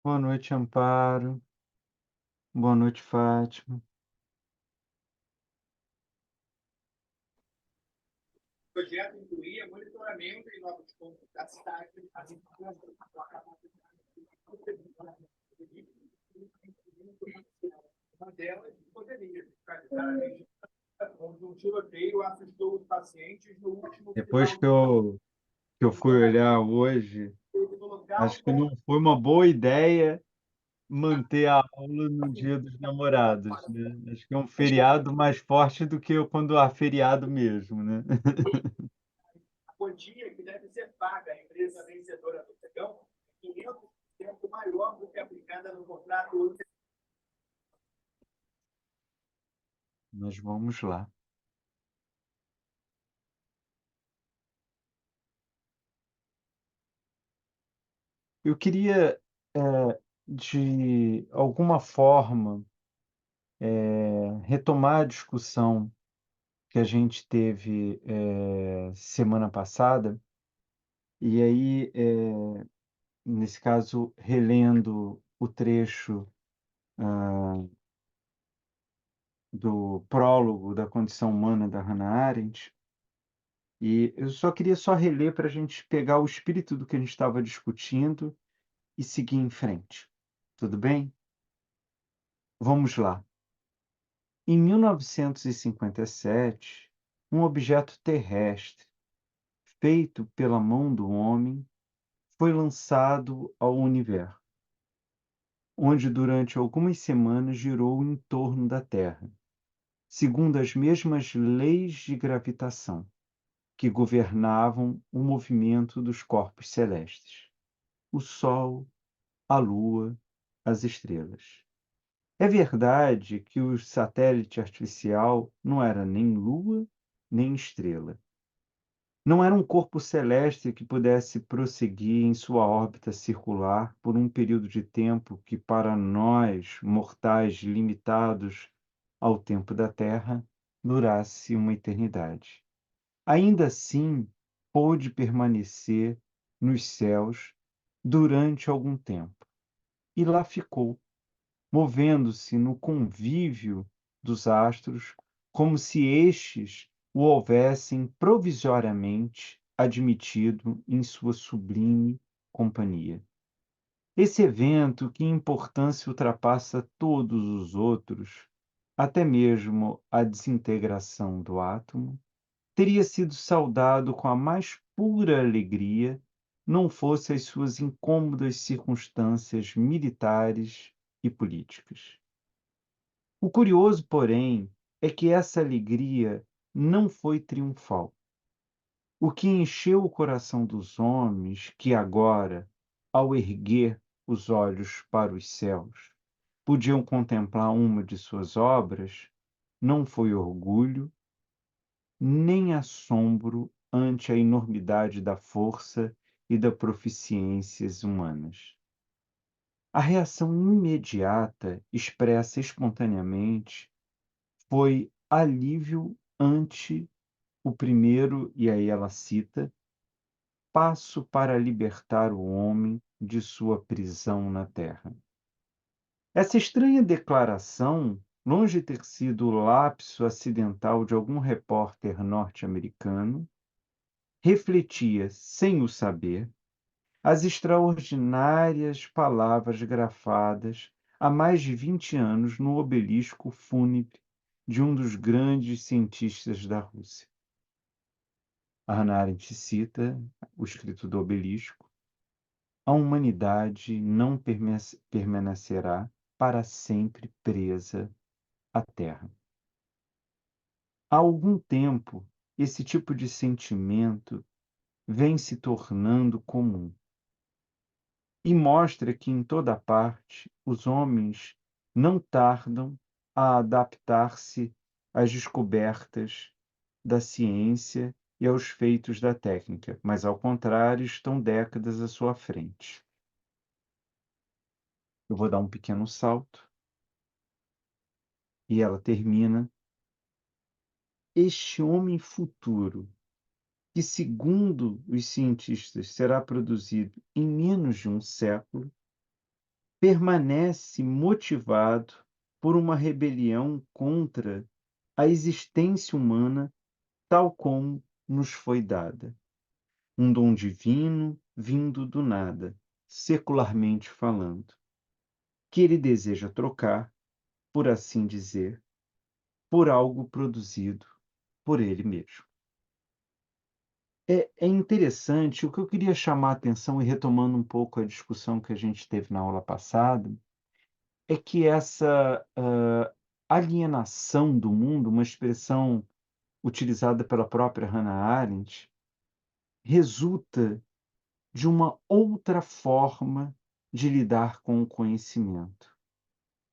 Boa noite, Amparo. Boa noite, Fátima. O projeto incluía monitoramento em novos pontos da cidade, as informações uma delas poderia fiscalizar a região onde um tiroteio assustou os pacientes no último Depois final que de semana. eu fui olhar hoje, No local, acho que não foi uma boa ideia manter a aula no Dia dos Namorados, né? Acho que é um feriado mais forte do que quando há feriado mesmo, né? a quantia que deve ser paga à empresa vencedora do pregão é 500% maior do que aplicada no contrato. Mas vamos lá. Eu queria, de alguma forma, retomar a discussão que a gente teve, semana passada, e aí, nesse caso, relendo o trecho do prólogo da condição humana da Hannah Arendt, e eu só queria reler para a gente pegar o espírito do que a gente estava discutindo e seguir em frente. Tudo bem? Vamos lá. Em 1957, um objeto terrestre, feito pela mão do homem, foi lançado ao universo, onde durante algumas semanas girou em torno da Terra, segundo as mesmas leis de gravitação que governavam o movimento dos corpos celestes: o Sol, a Lua, as estrelas. É verdade que o satélite artificial não era nem lua, nem estrela. Não era um corpo celeste que pudesse prosseguir em sua órbita circular por um período de tempo que, para nós, mortais limitados ao tempo da Terra, durasse uma eternidade. Ainda assim, pôde permanecer nos céus durante algum tempo, e lá ficou, movendo-se no convívio dos astros, como se estes o houvessem provisoriamente admitido em sua sublime companhia. Esse evento, que em importância ultrapassa todos os outros, até mesmo a desintegração do átomo, teria sido saudado com a mais pura alegria, não fosse as suas incômodas circunstâncias militares e políticas. O curioso, porém, é que essa alegria não foi triunfal. O que encheu o coração dos homens que agora, ao erguer os olhos para os céus, podiam contemplar uma de suas obras, não foi orgulho, nem assombro ante a enormidade da força e das proficiências humanas. A reação imediata, expressa espontaneamente, foi alívio ante o primeiro, e aí ela cita, passo para libertar o homem de sua prisão na terra. Essa estranha declaração, longe de ter sido o lapso acidental de algum repórter norte-americano, refletia, sem o saber, as extraordinárias palavras grafadas há mais de 20 anos no obelisco fúnebre de um dos grandes cientistas da Rússia. A Hannah Arendt cita o escrito do obelisco: a humanidade não permanecerá para sempre presa à Terra. Há algum tempo, esse tipo de sentimento vem se tornando comum e mostra que em toda parte os homens não tardam a adaptar-se às descobertas da ciência e aos feitos da técnica, mas ao contrário, estão décadas à sua frente. Eu vou dar um pequeno salto e ela termina: este homem futuro, que segundo os cientistas será produzido em menos de um século, permanece motivado por uma rebelião contra a existência humana tal como nos foi dada. Um dom divino vindo do nada, secularmente falando, que ele deseja trocar, por assim dizer, por algo produzido por ele mesmo. É interessante, o que eu queria chamar a atenção, e retomando um pouco a discussão que a gente teve na aula passada, é que essa alienação do mundo, uma expressão utilizada pela própria Hannah Arendt, resulta de uma outra forma de lidar com o conhecimento.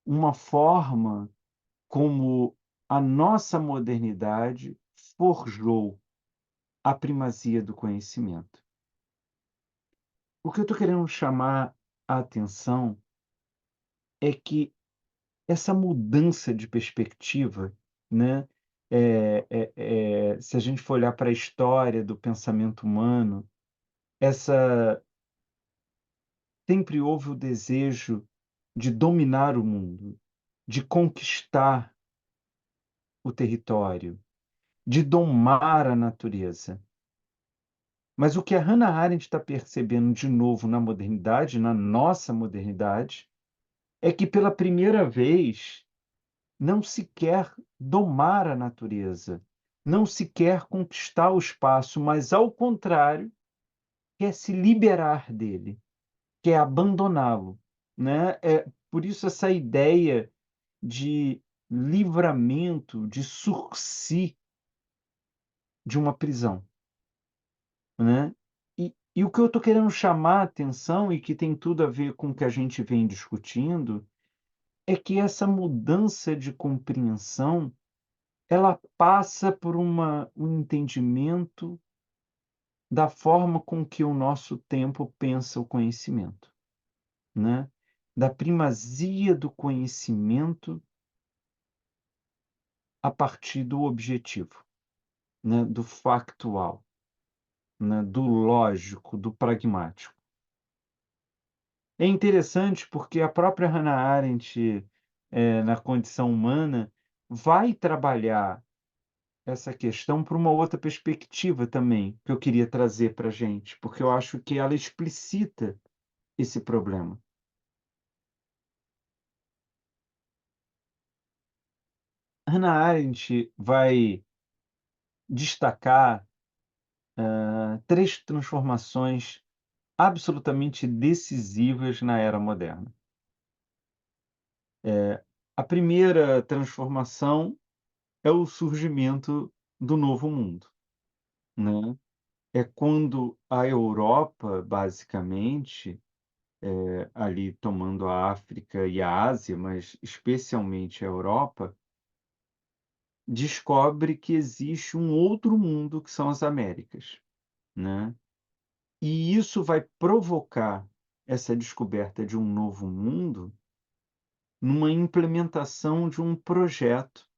Uma forma como a nossa modernidade forjou a primazia do conhecimento. O que eu estou querendo chamar a atenção é que essa mudança de perspectiva, né, se a gente for olhar para a história do pensamento humano, essa sempre houve o desejo de dominar o mundo, de conquistar o território, de domar a natureza. Mas o que a Hannah Arendt está percebendo de novo na modernidade, na nossa modernidade, é que pela primeira vez não se quer domar a natureza, não se quer conquistar o espaço, mas ao contrário, quer se liberar dele, quer abandoná-lo, né? É por isso essa ideia de livramento, de sursi de uma prisão, né? E o que eu estou querendo chamar a atenção, e que tem tudo a ver com o que a gente vem discutindo, é que essa mudança de compreensão, ela passa por um entendimento da forma com que o nosso tempo pensa o conhecimento, né? Da primazia do conhecimento a partir do objetivo, né? Do factual, né? Do lógico, do pragmático. É interessante porque a própria Hannah Arendt, na Condição Humana, vai trabalhar essa questão por uma outra perspectiva também, que eu queria trazer para a gente, porque eu acho que ela explicita esse problema. Hannah Arendt vai destacar três transformações absolutamente decisivas na era moderna. A primeira transformação é o surgimento do Novo Mundo, né? É quando a Europa, basicamente, ali tomando a África e a Ásia, mas especialmente a Europa, descobre que existe um outro mundo que são as Américas, né? E isso vai provocar essa descoberta de um novo mundo numa implementação de um projeto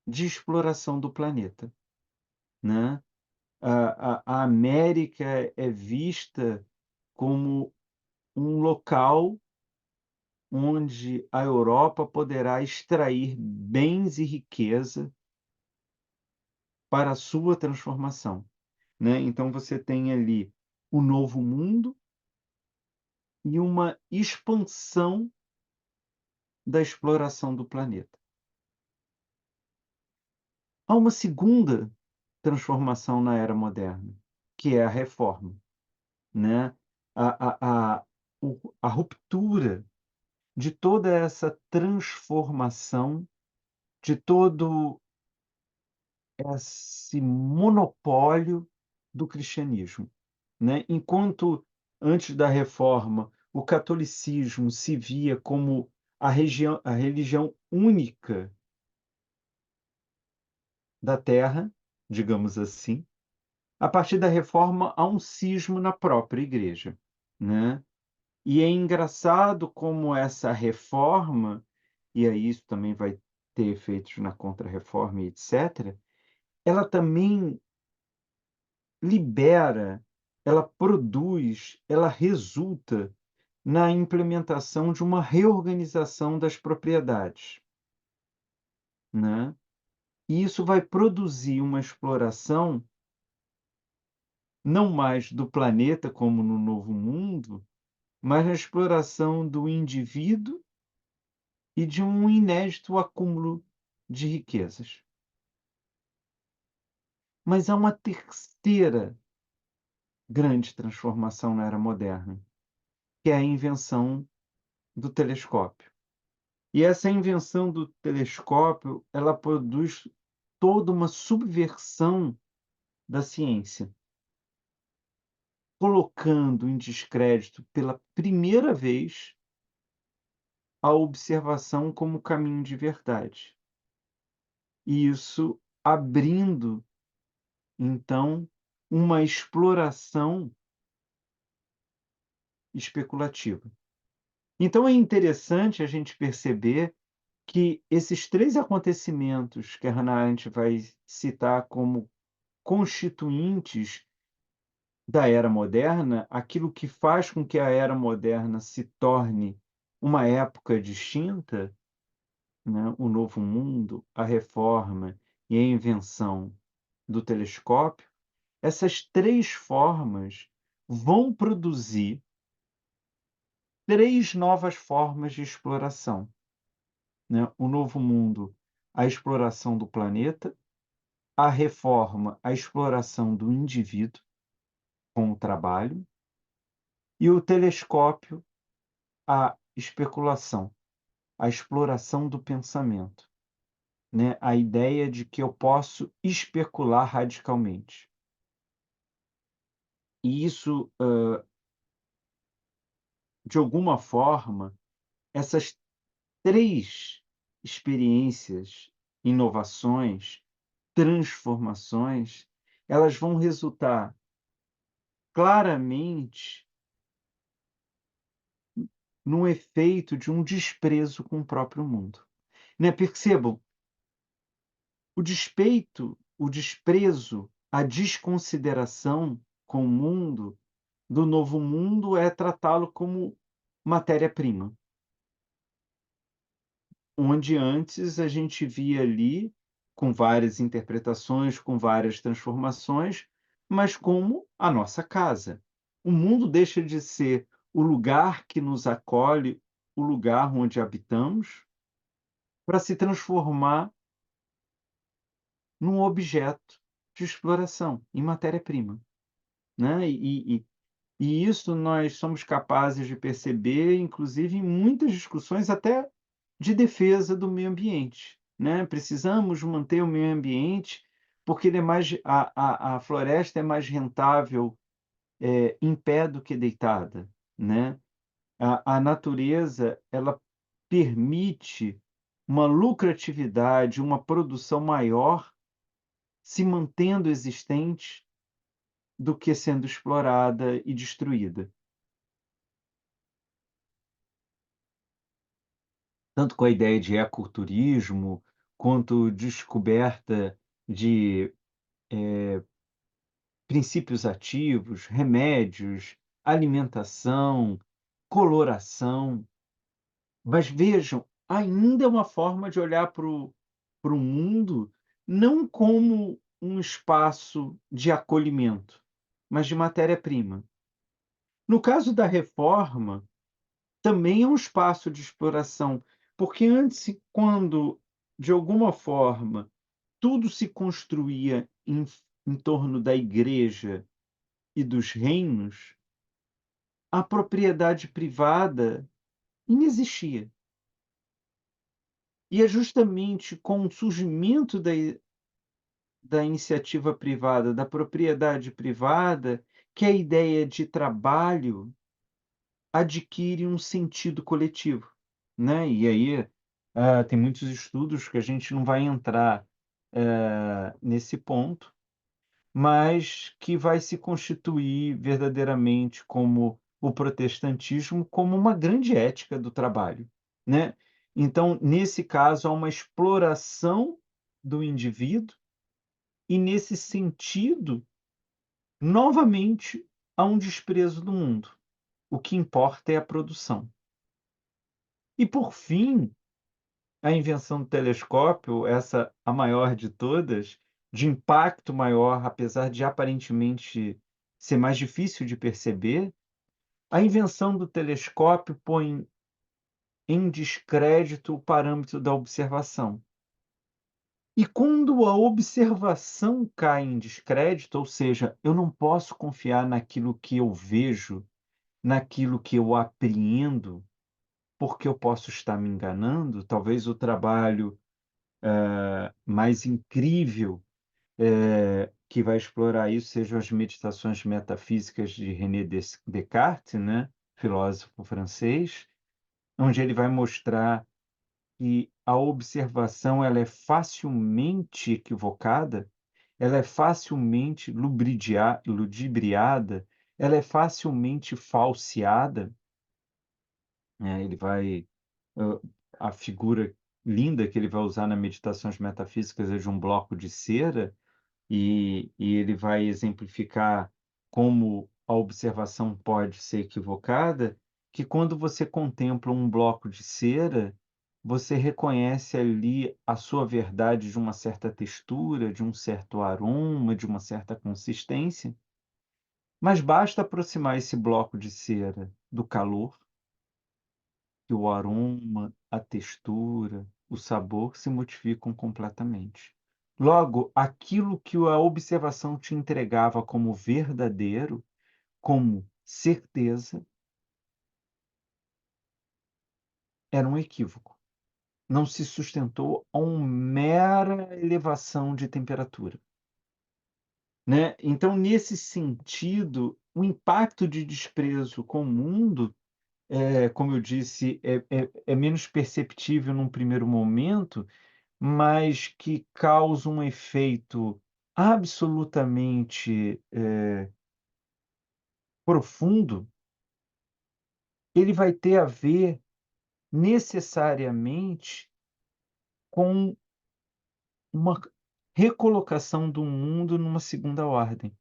de exploração do planeta, né? A América é vista como um local onde a Europa poderá extrair bens e riqueza para a sua transformação, né? Então você tem ali o novo mundo e uma expansão da exploração do planeta. Há uma segunda transformação na era moderna, que é a reforma, né? A ruptura de toda essa transformação, de todo esse monopólio do cristianismo, né? Enquanto antes da reforma o catolicismo se via como a religião única da terra, digamos assim, a partir da reforma há um cisma na própria igreja, né? E é engraçado como essa reforma, e aí isso também vai ter efeitos na Contra-Reforma e etc., ela também libera, ela produz, ela resulta na implementação de uma reorganização das propriedades, né. E isso vai produzir uma exploração não mais do planeta como no Novo Mundo, mas a exploração do indivíduo e de um inédito acúmulo de riquezas. Mas há uma terceira grande transformação na era moderna, que é a invenção do telescópio. E essa invenção do telescópio, ela produz toda uma subversão da ciência, colocando em descrédito pela primeira vez a observação como caminho de verdade. E isso abrindo, então, uma exploração especulativa. Então é interessante a gente perceber que esses 3 acontecimentos que a Hannah Arendt vai citar como constituintes da era moderna, aquilo que faz com que a era moderna se torne uma época distinta, né, o Novo Mundo, a Reforma e a invenção do telescópio, essas 3 formas vão produzir 3 novas formas de exploração, né. O Novo Mundo, a exploração do planeta, a Reforma, a exploração do indivíduo com o trabalho, e o telescópio, a especulação, a exploração do pensamento, né, a ideia de que eu posso especular radicalmente. E isso, de alguma forma, essas 3 experiências, inovações, transformações, elas vão resultar claramente num efeito de um desprezo com o próprio mundo, né. Percebam, o desprezo, a desconsideração com o mundo do Novo Mundo é tratá-lo como matéria-prima, onde antes a gente via ali, com várias interpretações, com várias transformações, mas como a nossa casa. O mundo deixa de ser o lugar que nos acolhe, o lugar onde habitamos, para se transformar num objeto de exploração, em matéria-prima, né. E isso nós somos capazes de perceber, inclusive em muitas discussões até de defesa do meio ambiente, né. Precisamos manter o meio ambiente, porque ele é mais a floresta é mais rentável, em pé do que deitada, né. A natureza, ela permite uma lucratividade, uma produção maior, se mantendo existente, do que sendo explorada e destruída. Tanto com a ideia de ecoturismo, quanto descoberta de princípios ativos, remédios, alimentação, coloração. Mas vejam, ainda é uma forma de olhar para o mundo não como um espaço de acolhimento, mas de matéria-prima. No caso da reforma, também é um espaço de exploração, porque antes, quando, de alguma forma, tudo se construía em torno da igreja e dos reinos, a propriedade privada inexistia. E é justamente com o surgimento da iniciativa privada, da propriedade privada, que a ideia de trabalho adquire um sentido coletivo, né. E aí, tem muitos estudos que a gente não vai entrar, nesse ponto, mas que vai se constituir verdadeiramente como o protestantismo, como uma grande ética do trabalho, né. Então, nesse caso, há uma exploração do indivíduo e, nesse sentido, novamente, há um desprezo do mundo. o que importa é a produção. E por fim, a invenção do telescópio, essa a maior de todas, de impacto maior, apesar de aparentemente ser mais difícil de perceber, a invenção do telescópio põe em descrédito o parâmetro da observação. E quando a observação cai em descrédito, ou seja, eu não posso confiar naquilo que eu vejo, naquilo que eu apreendo, porque eu posso estar me enganando, talvez o trabalho mais incrível que vai explorar isso sejam as meditações metafísicas de René Descartes, né, filósofo francês, onde ele vai mostrar que a observação ela é facilmente equivocada, ela é facilmente ludibriada, ela é facilmente falseada, né? Ele vai hã, a figura linda que ele vai usar na Meditações Metafísicas é de um bloco de cera, e ele vai exemplificar como a observação pode ser equivocada, que quando você contempla um bloco de cera, você reconhece ali a sua verdade de uma certa textura, de um certo aroma, de uma certa consistência, mas basta aproximar esse bloco de cera do calor, que o aroma, a textura, o sabor se modificam completamente. Logo, aquilo que a observação te entregava como verdadeiro, como certeza, era um equívoco. Não se sustentou a uma mera elevação de temperatura, né. Então, nesse sentido, o impacto de desprezo com o mundo, como eu disse, é menos perceptível num primeiro momento, mas que causa um efeito absolutamente, profundo, ele vai ter a ver necessariamente com uma recolocação do mundo numa segunda ordem.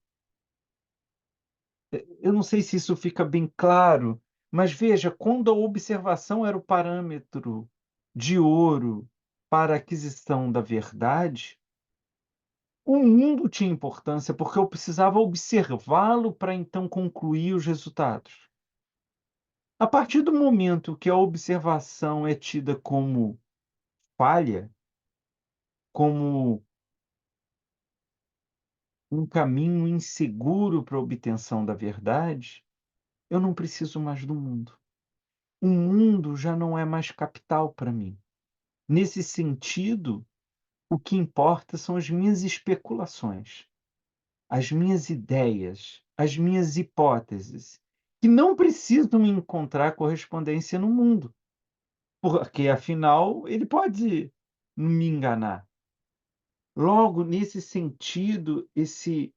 Eu não sei se isso fica bem claro, mas veja, quando a observação era o parâmetro de ouro para a aquisição da verdade, o mundo tinha importância, porque eu precisava observá-lo para então concluir os resultados. A partir do momento que a observação é tida como falha, como um caminho inseguro para a obtenção da verdade, eu não preciso mais do mundo. O mundo já não é mais capital para mim. Nesse sentido, o que importa são as minhas especulações, as minhas ideias, as minhas hipóteses, que não precisam encontrar correspondência no mundo, porque afinal ele pode me enganar. Logo, nesse sentido, esse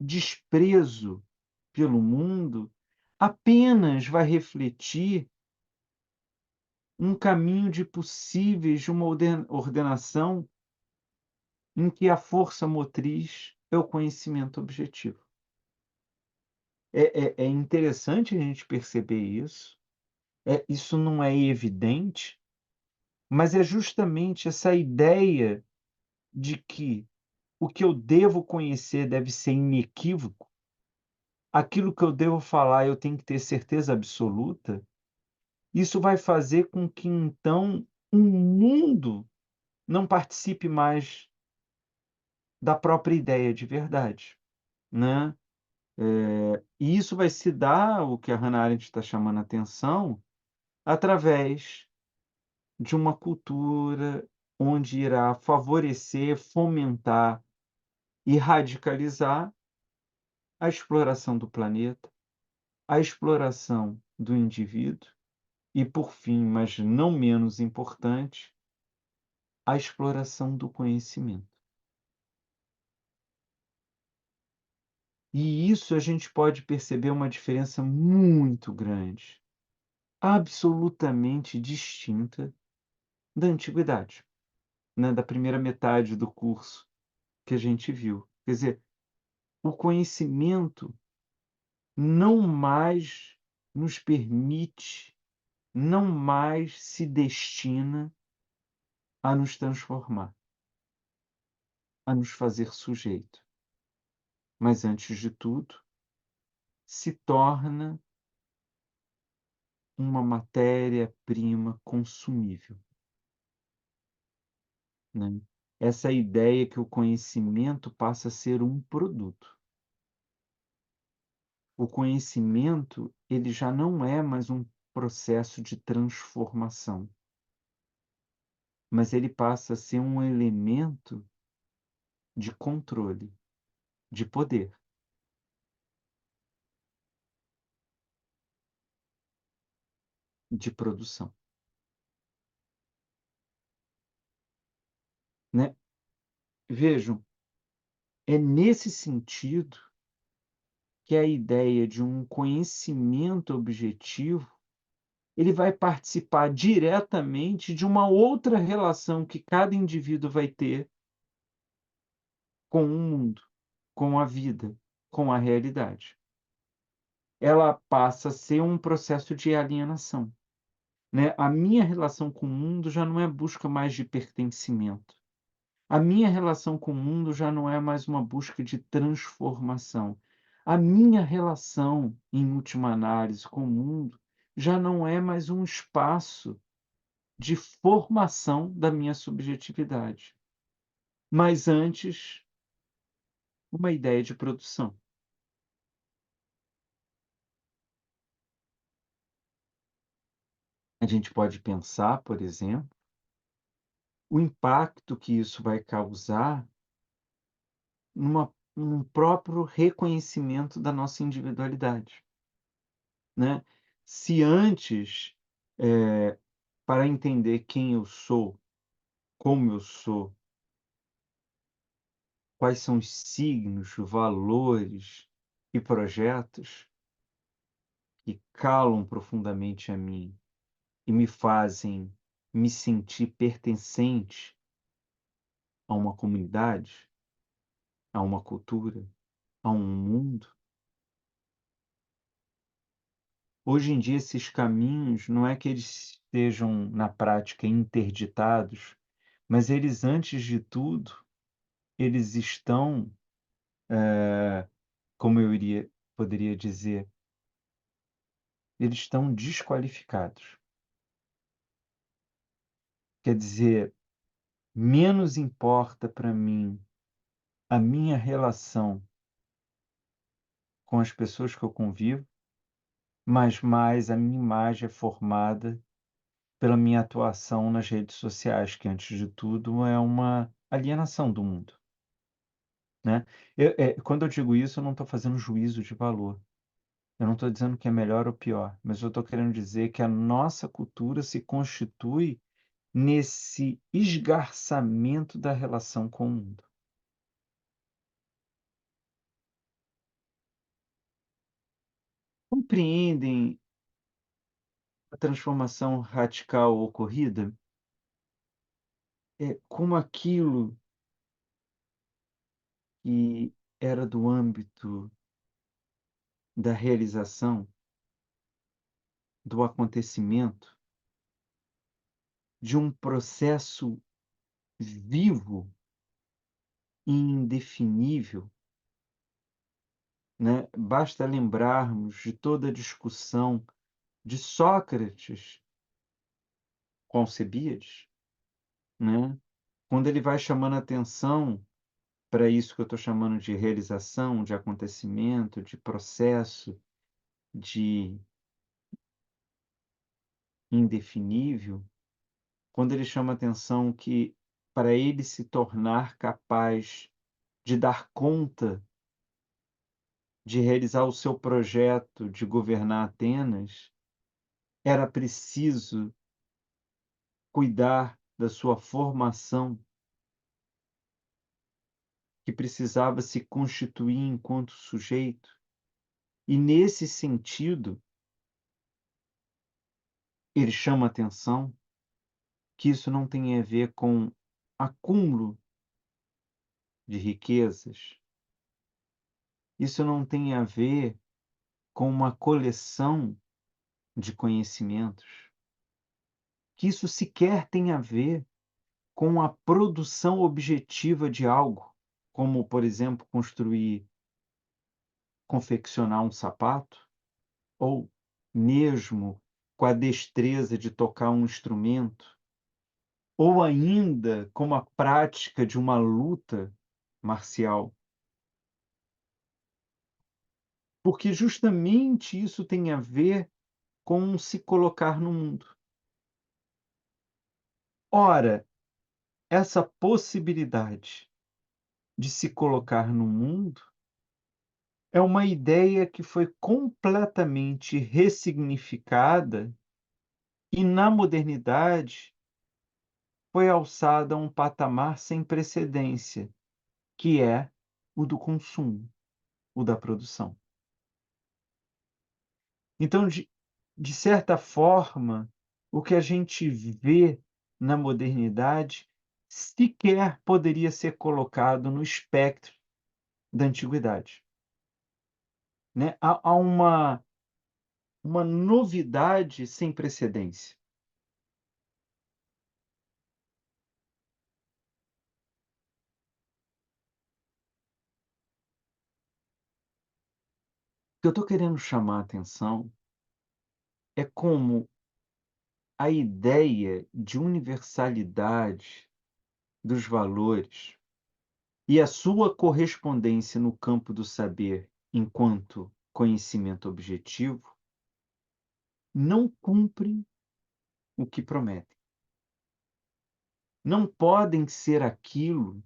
desprezo pelo mundo apenas vai refletir um caminho de possíveis de uma ordenação em que a força motriz é o conhecimento objetivo. É interessante a gente perceber isso, isso não é evidente, mas é justamente essa ideia de que o que eu devo conhecer deve ser inequívoco, aquilo que eu devo falar eu tenho que ter certeza absoluta, isso vai fazer com que então o mundo não participe mais da própria ideia de verdade, né. E isso vai se dar, o que a Hannah Arendt está chamando a atenção, através de uma cultura onde irá favorecer, fomentar e radicalizar a exploração do planeta, a exploração do indivíduo e, por fim, mas não menos importante, a exploração do conhecimento. E isso a gente pode perceber uma diferença muito grande, absolutamente distinta da antiguidade, né, da primeira metade do curso que a gente viu. Quer dizer, o conhecimento não mais nos permite, não mais se destina a nos transformar, a nos fazer sujeito, mas antes de tudo, se torna uma matéria-prima consumível, né. Essa ideia que o conhecimento passa a ser um produto. O conhecimento, ele já não é mais um processo de transformação, mas ele passa a ser um elemento de controle, de poder, de produção, né. Vejam, é nesse sentido que a ideia de um conhecimento objetivo, ele vai participar diretamente de uma outra relação que cada indivíduo vai ter com o mundo, com a vida, com a realidade. Ela passa a ser um processo de alienação, né. A minha relação com o mundo já não é busca mais de pertencimento. A minha relação com o mundo já não é mais uma busca de transformação. A minha relação, em última análise, com o mundo já não é mais um espaço de formação da minha subjetividade, mas antes uma ideia de produção. A gente pode pensar, por exemplo, o impacto que isso vai causar num próprio reconhecimento da nossa individualidade, né. Se antes, eh, para entender quem eu sou, como eu sou, quais são os signos, valores e projetos que calam profundamente a mim e me fazem me sentir pertencente a uma comunidade, a uma cultura, a um mundo. Hoje em dia esses caminhos não é que eles estejam na prática interditados, mas eles antes de tudo, eles estão, como eu iria poderia dizer, eles estão desqualificados. Quer dizer, menos importa para mim a minha relação com as pessoas que eu convivo, mas mais a minha imagem é formada pela minha atuação nas redes sociais, que antes de tudo é uma alienação do mundo, né. Quando eu digo isso, eu não estou fazendo juízo de valor, eu não estou dizendo que é melhor ou pior, mas eu estou querendo dizer que a nossa cultura se constitui nesse esgarçamento da relação com o mundo. Compreendem a transformação radical ocorrida? É como aquilo que era do âmbito da realização, do acontecimento, de um processo vivo e indefinível, né. Basta lembrarmos de toda a discussão de Sócrates com Alcebiades, né, quando ele vai chamando atenção para isso que eu estou chamando de realização, de acontecimento, de processo, de indefinível, quando ele chama atenção que para ele se tornar capaz de dar conta de realizar o seu projeto de governar Atenas, era preciso cuidar da sua formação, que precisava se constituir enquanto sujeito. E nesse sentido, ele chama atenção que isso não tem a ver com acúmulo de riquezas, isso não tem a ver com uma coleção de conhecimentos, que isso sequer tem a ver com a produção objetiva de algo, como, por exemplo, confeccionar um sapato, ou mesmo com a destreza de tocar um instrumento, ou ainda como a prática de uma luta marcial. Porque justamente isso tem a ver com se colocar no mundo. Ora, essa possibilidade de se colocar no mundo é uma ideia que foi completamente ressignificada e, na modernidade, foi alçada a um patamar sem precedência, que é o do consumo, o da produção. Então, de certa forma, o que a gente vê na modernidade sequer poderia ser colocado no espectro da antiguidade, né? Há uma novidade sem precedência. O que eu estou querendo chamar a atenção é como a ideia de universalidade dos valores e a sua correspondência no campo do saber enquanto conhecimento objetivo não cumprem o que prometem. Não podem ser aquilo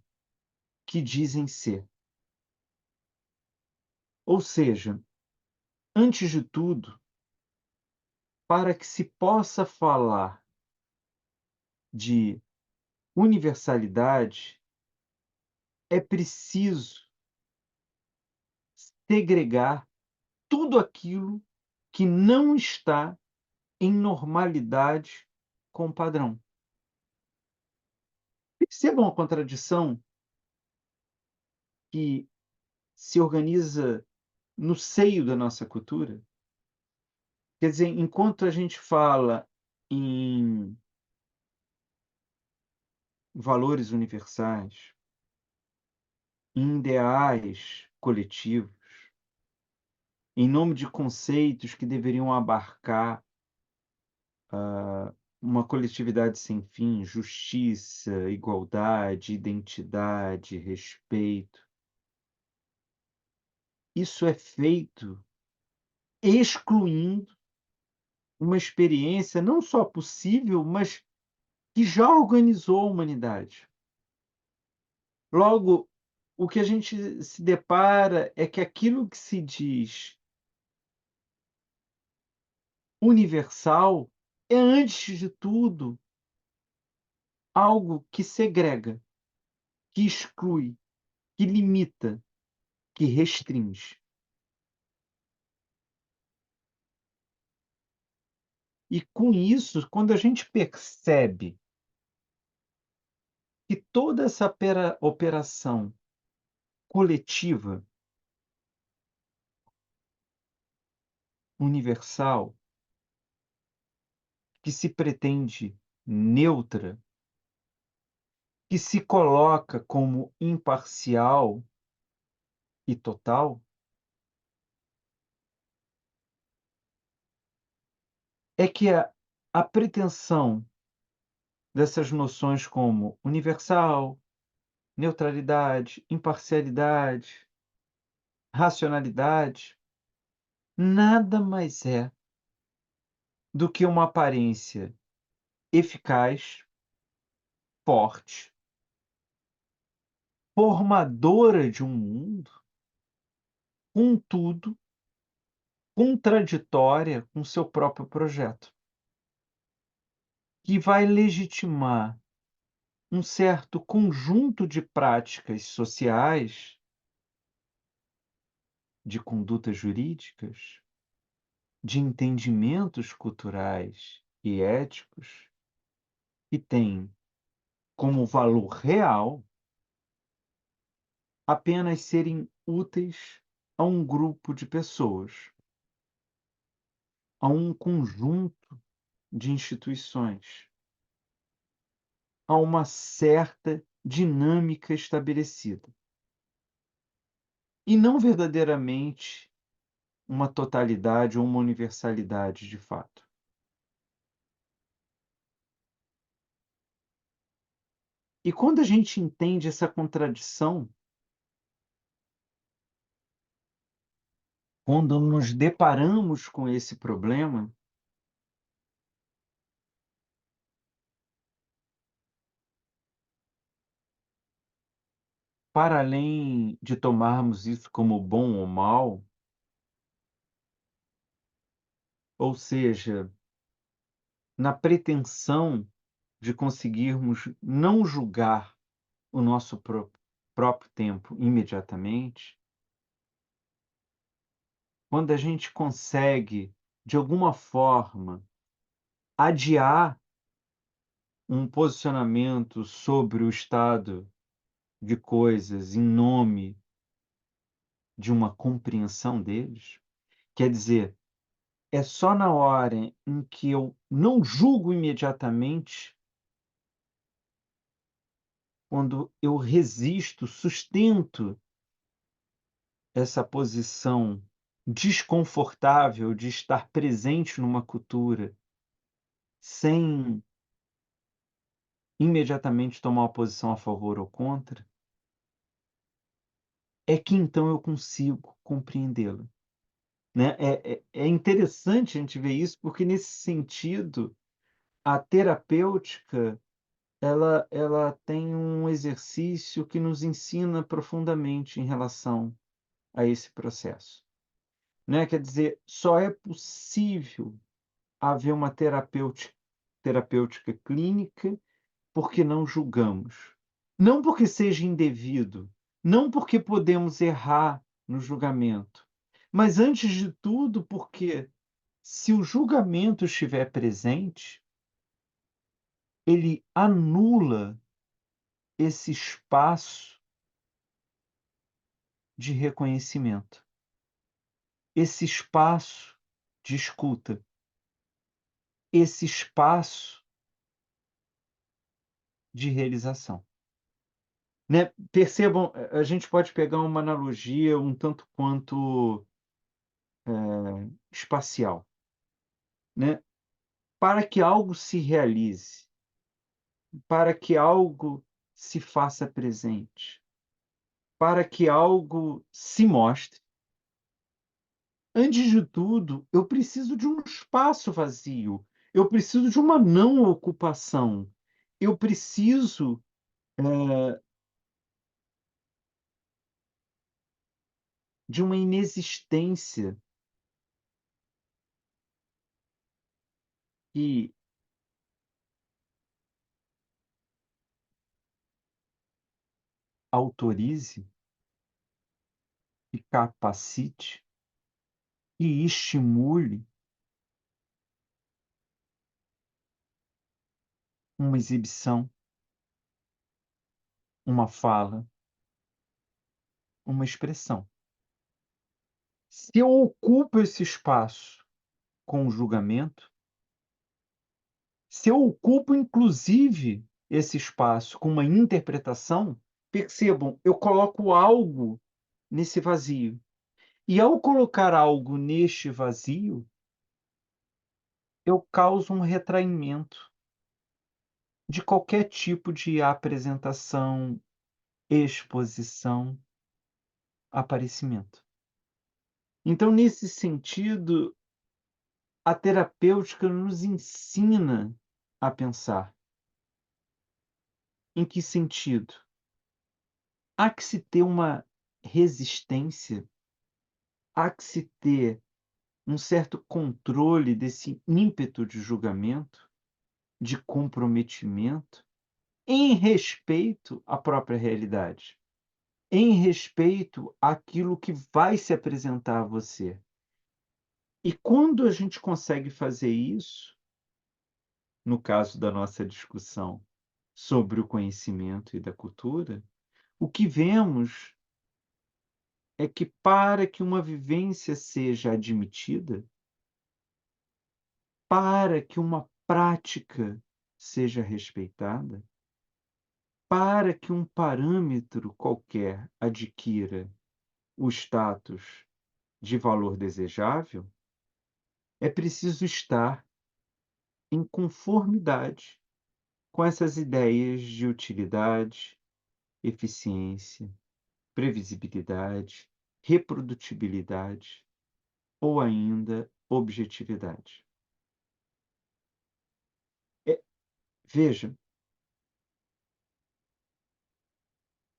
que dizem ser. Ou seja, antes de tudo, para que se possa falar de universalidade, é preciso segregar tudo aquilo que não está em normalidade com o padrão. Percebam a contradição que se organiza no seio da nossa cultura? Quer dizer, enquanto a gente fala em valores universais, em ideais coletivos, em nome de conceitos que deveriam abarcar uma coletividade sem fim, justiça, igualdade, identidade, respeito. Isso é feito excluindo uma experiência não só possível, mas que já organizou a humanidade. Logo, o que a gente se depara é que aquilo que se diz universal é, antes de tudo, algo que segrega, que exclui, que limita, que restringe. E com isso, quando a gente percebe que toda essa operação coletiva, universal, que se pretende neutra, que se coloca como imparcial e total, é que a pretensão dessas noções como universal, neutralidade, imparcialidade, racionalidade, nada mais é do que uma aparência eficaz, forte, formadora de um mundo, contudo, contraditória com seu próprio projeto, que vai legitimar um certo conjunto de práticas sociais, de condutas jurídicas, de entendimentos culturais e éticos, que têm como valor real apenas serem úteis a um grupo de pessoas, a um conjunto de instituições, a uma certa dinâmica estabelecida, e não verdadeiramente uma totalidade ou uma universalidade de fato. E quando a gente entende essa contradição, quando nos deparamos com esse problema, para além de tomarmos isso como bom ou mal, ou seja, na pretensão de conseguirmos não julgar o nosso próprio tempo imediatamente, quando a gente consegue, de alguma forma, adiar um posicionamento sobre o estado de coisas em nome de uma compreensão deles, quer dizer, é só na hora em que eu não julgo imediatamente, quando eu resisto, sustento essa posição desconfortável de estar presente numa cultura sem imediatamente tomar uma posição a favor ou contra, é que então eu consigo compreendê-la, né. É interessante a gente ver isso, porque nesse sentido, a terapêutica, ela tem um exercício que nos ensina profundamente em relação a esse processo, né. Quer dizer, só é possível haver uma terapêutica clínica, porque não julgamos. Não porque seja indevido, não porque podemos errar no julgamento, mas antes de tudo porque, se o julgamento estiver presente, ele anula esse espaço de reconhecimento, esse espaço de escuta, esse espaço de realização. Né, percebam, a gente pode pegar uma analogia um tanto quanto, espacial, né. Para que algo se realize, para que algo se faça presente, para que algo se mostre, antes de tudo, eu preciso de um espaço vazio, eu preciso de uma não ocupação, eu preciso, de uma inexistência que autorize e capacite e estimule uma exibição, uma fala, uma expressão. Se eu ocupo esse espaço com o julgamento, se eu ocupo inclusive esse espaço com uma interpretação, percebam, eu coloco algo nesse vazio. E ao colocar algo neste vazio, eu causo um retraimento de qualquer tipo de apresentação, exposição, aparecimento. Então, nesse sentido, a terapêutica nos ensina a pensar. Em que sentido? Há que se ter uma resistência, há que se ter um certo controle desse ímpeto de julgamento, de comprometimento, em respeito à própria realidade, em respeito àquilo que vai se apresentar a você. E quando a gente consegue fazer isso, no caso da nossa discussão sobre o conhecimento e da cultura, o que vemos é que, para que uma vivência seja admitida, para que uma prática seja respeitada, para que um parâmetro qualquer adquira o status de valor desejável, é preciso estar em conformidade com essas ideias de utilidade, eficiência, previsibilidade, reprodutibilidade ou ainda objetividade. É, veja,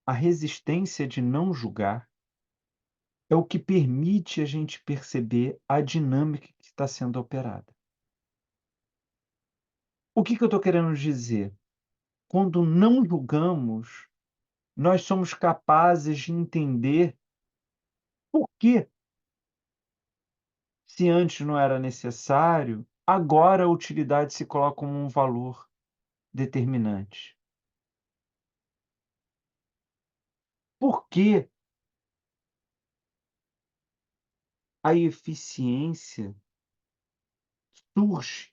a resistência de não julgar é o que permite a gente perceber a dinâmica que está sendo operada. O que eu estou querendo dizer? Quando não julgamos, nós somos capazes de entender por que, se antes não era necessário, agora a utilidade se coloca como um valor determinante. Por que a eficiência surge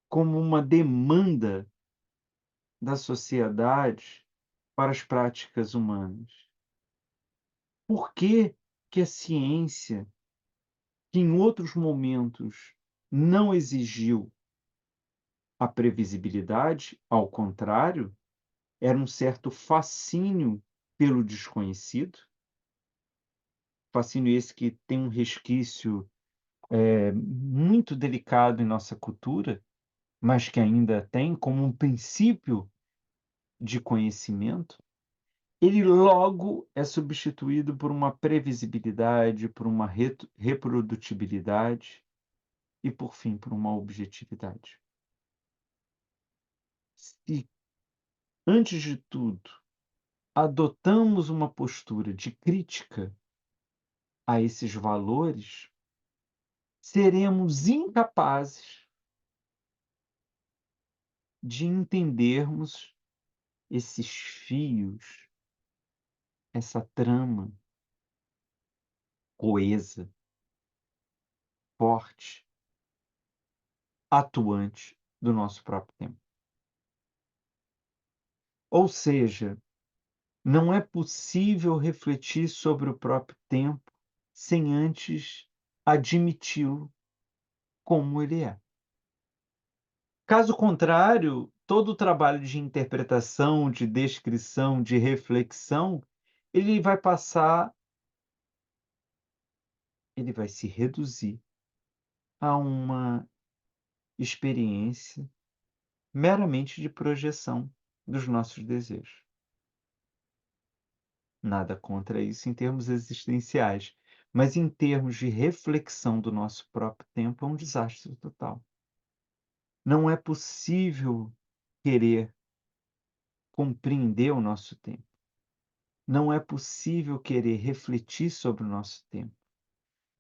como uma demanda da sociedade para as práticas humanas? Por que que a ciência, que em outros momentos não exigiu a previsibilidade, ao contrário, era um certo fascínio pelo desconhecido, fascínio esse que tem um resquício, muito delicado em nossa cultura, mas que ainda tem como um princípio de conhecimento, ele logo é substituído por uma previsibilidade, por uma reprodutibilidade e, por fim, por uma objetividade. Se, antes de tudo, adotamos uma postura de crítica a esses valores, seremos incapazes de entendermos esses fios, essa trama coesa, forte, atuante do nosso próprio tempo. Ou seja, não é possível refletir sobre o próprio tempo sem antes admiti-lo como ele é. Caso contrário, todo o trabalho de interpretação, de descrição, de reflexão, ele vai passar, ele vai se reduzir a uma experiência meramente de projeção dos nossos desejos. Nada contra isso em termos existenciais, mas em termos de reflexão do nosso próprio tempo, é um desastre total. Não é possível querer compreender o nosso tempo. Não é possível querer refletir sobre o nosso tempo.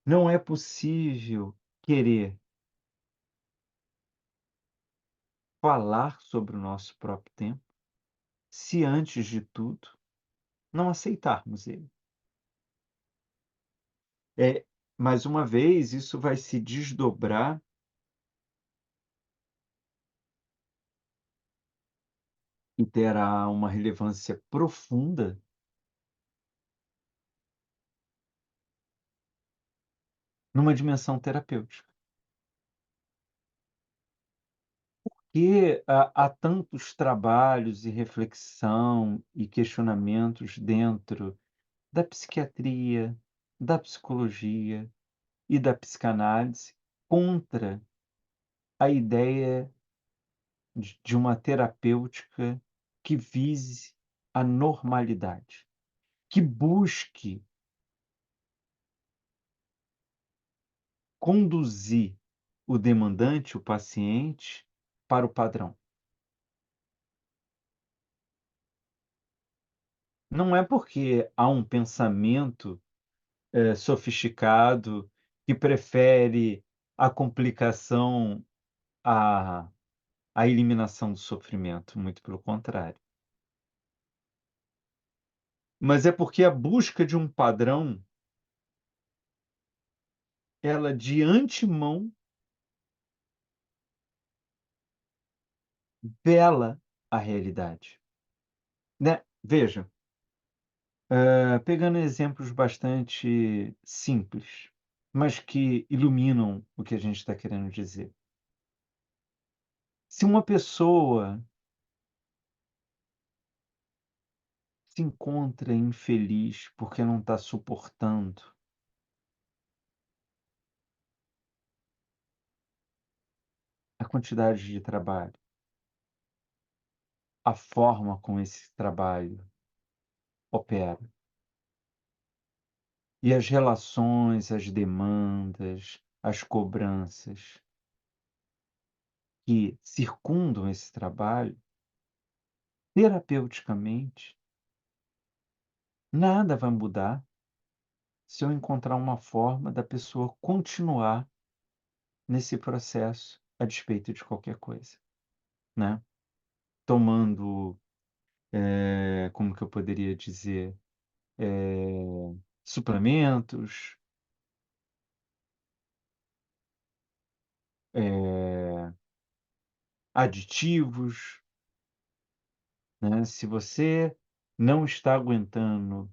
Não é possível querer falar sobre o nosso próprio tempo, se antes de tudo não aceitarmos ele. Mais uma vez, isso vai se desdobrar e terá uma relevância profunda numa dimensão terapêutica. Que há tantos trabalhos e reflexão e questionamentos dentro da psiquiatria, da psicologia e da psicanálise contra a ideia de uma terapêutica que vise a normalidade, que busque conduzir o demandante, o paciente, para o padrão. Não é porque há um pensamento, sofisticado que prefere a complicação à à eliminação do sofrimento, muito pelo contrário. Mas é porque a busca de um padrão, ela de antemão vela a realidade, né. Veja, pegando exemplos bastante simples, mas que iluminam o que a gente está querendo dizer. Se uma pessoa se encontra infeliz porque não está suportando a quantidade de trabalho, a forma como esse trabalho opera, e as relações, as demandas, as cobranças que circundam esse trabalho, terapeuticamente, nada vai mudar se eu encontrar uma forma da pessoa continuar nesse processo a despeito de qualquer coisa, né. Tomando, como que eu poderia dizer, suplementos, eh, aditivos, né. Se você não está aguentando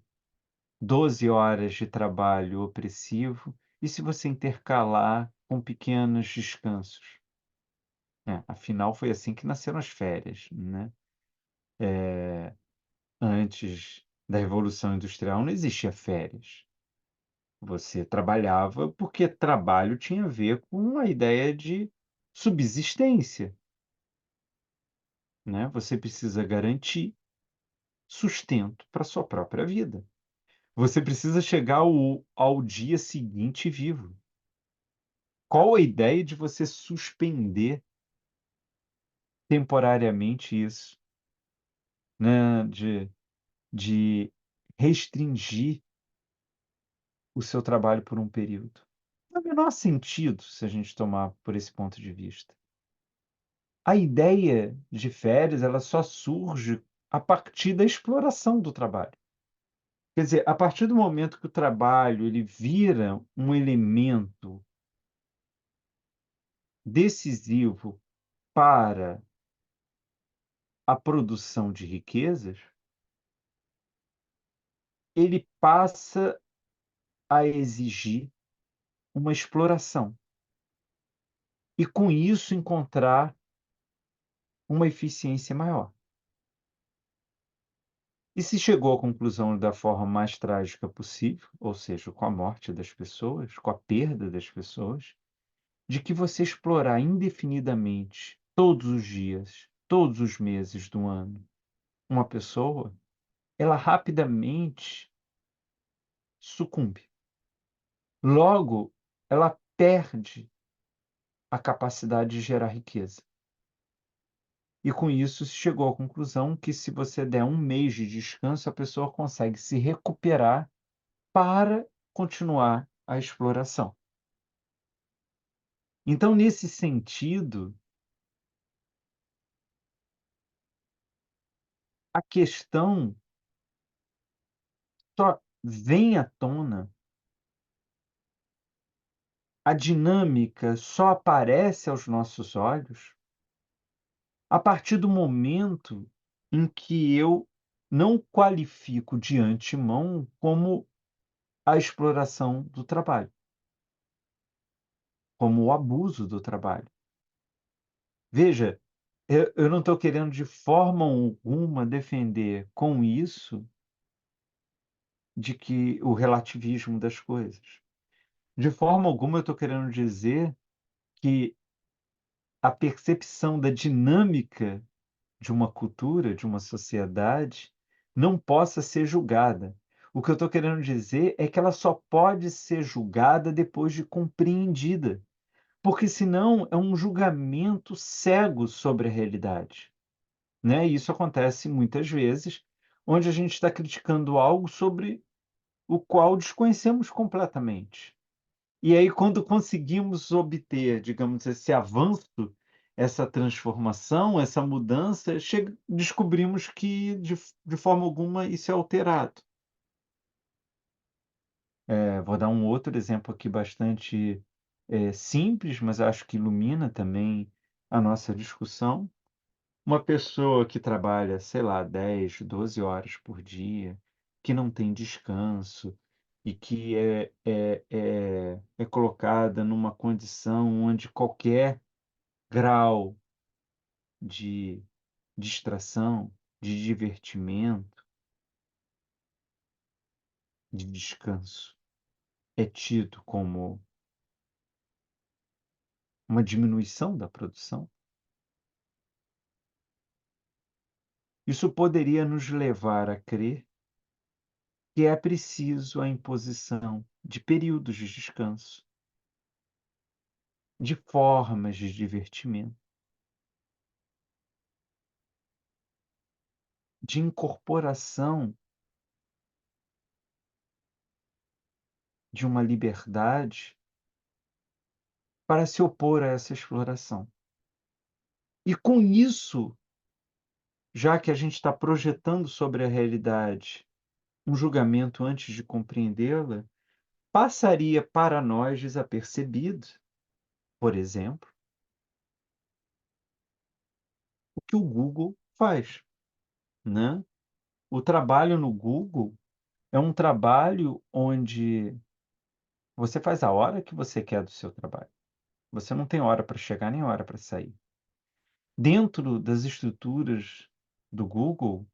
12 horas de trabalho opressivo, e se você intercalar com pequenos descansos? Afinal foi assim que nasceram as férias, né. Antes da Revolução Industrial não existia férias. Você trabalhava porque trabalho tinha a ver com a ideia de subsistência, né. Você precisa garantir sustento para sua própria vida. Você precisa chegar ao dia seguinte vivo. Qual a ideia de você suspender temporariamente isso, né, de restringir o seu trabalho por um período? Não tem o menor sentido se a gente tomar por esse ponto de vista. A ideia de férias, ela só surge a partir da exploração do trabalho. Quer dizer, a partir do momento que o trabalho ele vira um elemento decisivo para a produção de riquezas, ele passa a exigir uma exploração e, com isso, encontrar uma eficiência maior. E se chegou à conclusão da forma mais trágica possível, ou seja, com a morte das pessoas, com a perda das pessoas, de que você explorar indefinidamente, todos os dias, todos os meses do ano, uma pessoa, ela rapidamente sucumbe. Logo, ela perde a capacidade de gerar riqueza. E com isso se chegou à conclusão que se você der um mês de descanso, a pessoa consegue se recuperar para continuar a exploração. Então, nesse sentido, a questão só vem à tona, a dinâmica só aparece aos nossos olhos a partir do momento em que eu não qualifico de antemão como a exploração do trabalho, como o abuso do trabalho. Veja, eu não estou querendo de forma alguma defender com isso de que o relativismo das coisas. De forma alguma eu estou querendo dizer que a percepção da dinâmica de uma cultura, de uma sociedade, não possa ser julgada. O que eu estou querendo dizer é que ela só pode ser julgada depois de compreendida, porque senão é um julgamento cego sobre a realidade, né, e isso acontece muitas vezes, onde a gente está criticando algo sobre o qual desconhecemos completamente. E aí quando conseguimos obter, digamos, esse avanço, essa transformação, essa mudança, descobrimos que de forma alguma isso é alterado. Vou dar um outro exemplo aqui bastante, simples, mas acho que ilumina também a nossa discussão. Uma pessoa que trabalha, sei lá, 10, 12 horas por dia, que não tem descanso e que é colocada numa condição onde qualquer grau de distração, de divertimento, de descanso, é tido como uma diminuição da produção, isso poderia nos levar a crer que é preciso a imposição de períodos de descanso, de formas de divertimento, de incorporação de uma liberdade para se opor a essa exploração. E com isso, já que a gente está projetando sobre a realidade um julgamento antes de compreendê-la, passaria para nós desapercebido, por exemplo, o que o Google faz, né? O trabalho no Google é um trabalho onde você faz a hora que você quer do seu trabalho. Você não tem hora para chegar nem hora para sair. Dentro das estruturas do Google,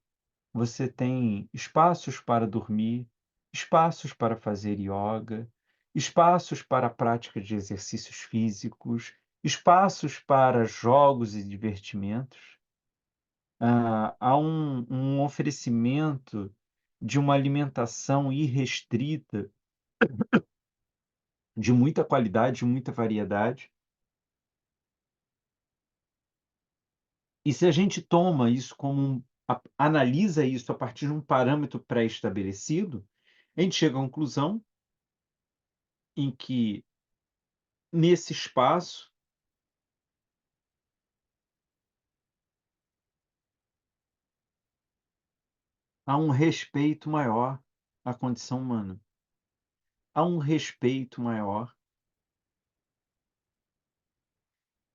você tem espaços para dormir, espaços para fazer yoga, espaços para a prática de exercícios físicos, espaços para jogos e divertimentos. Há um oferecimento de uma alimentação irrestrita, de muita qualidade, de muita variedade. E se a gente toma isso como analisa isso a partir de um parâmetro pré-estabelecido, a gente chega à conclusão em que, nesse espaço, há um respeito maior à condição humana. Há um respeito maior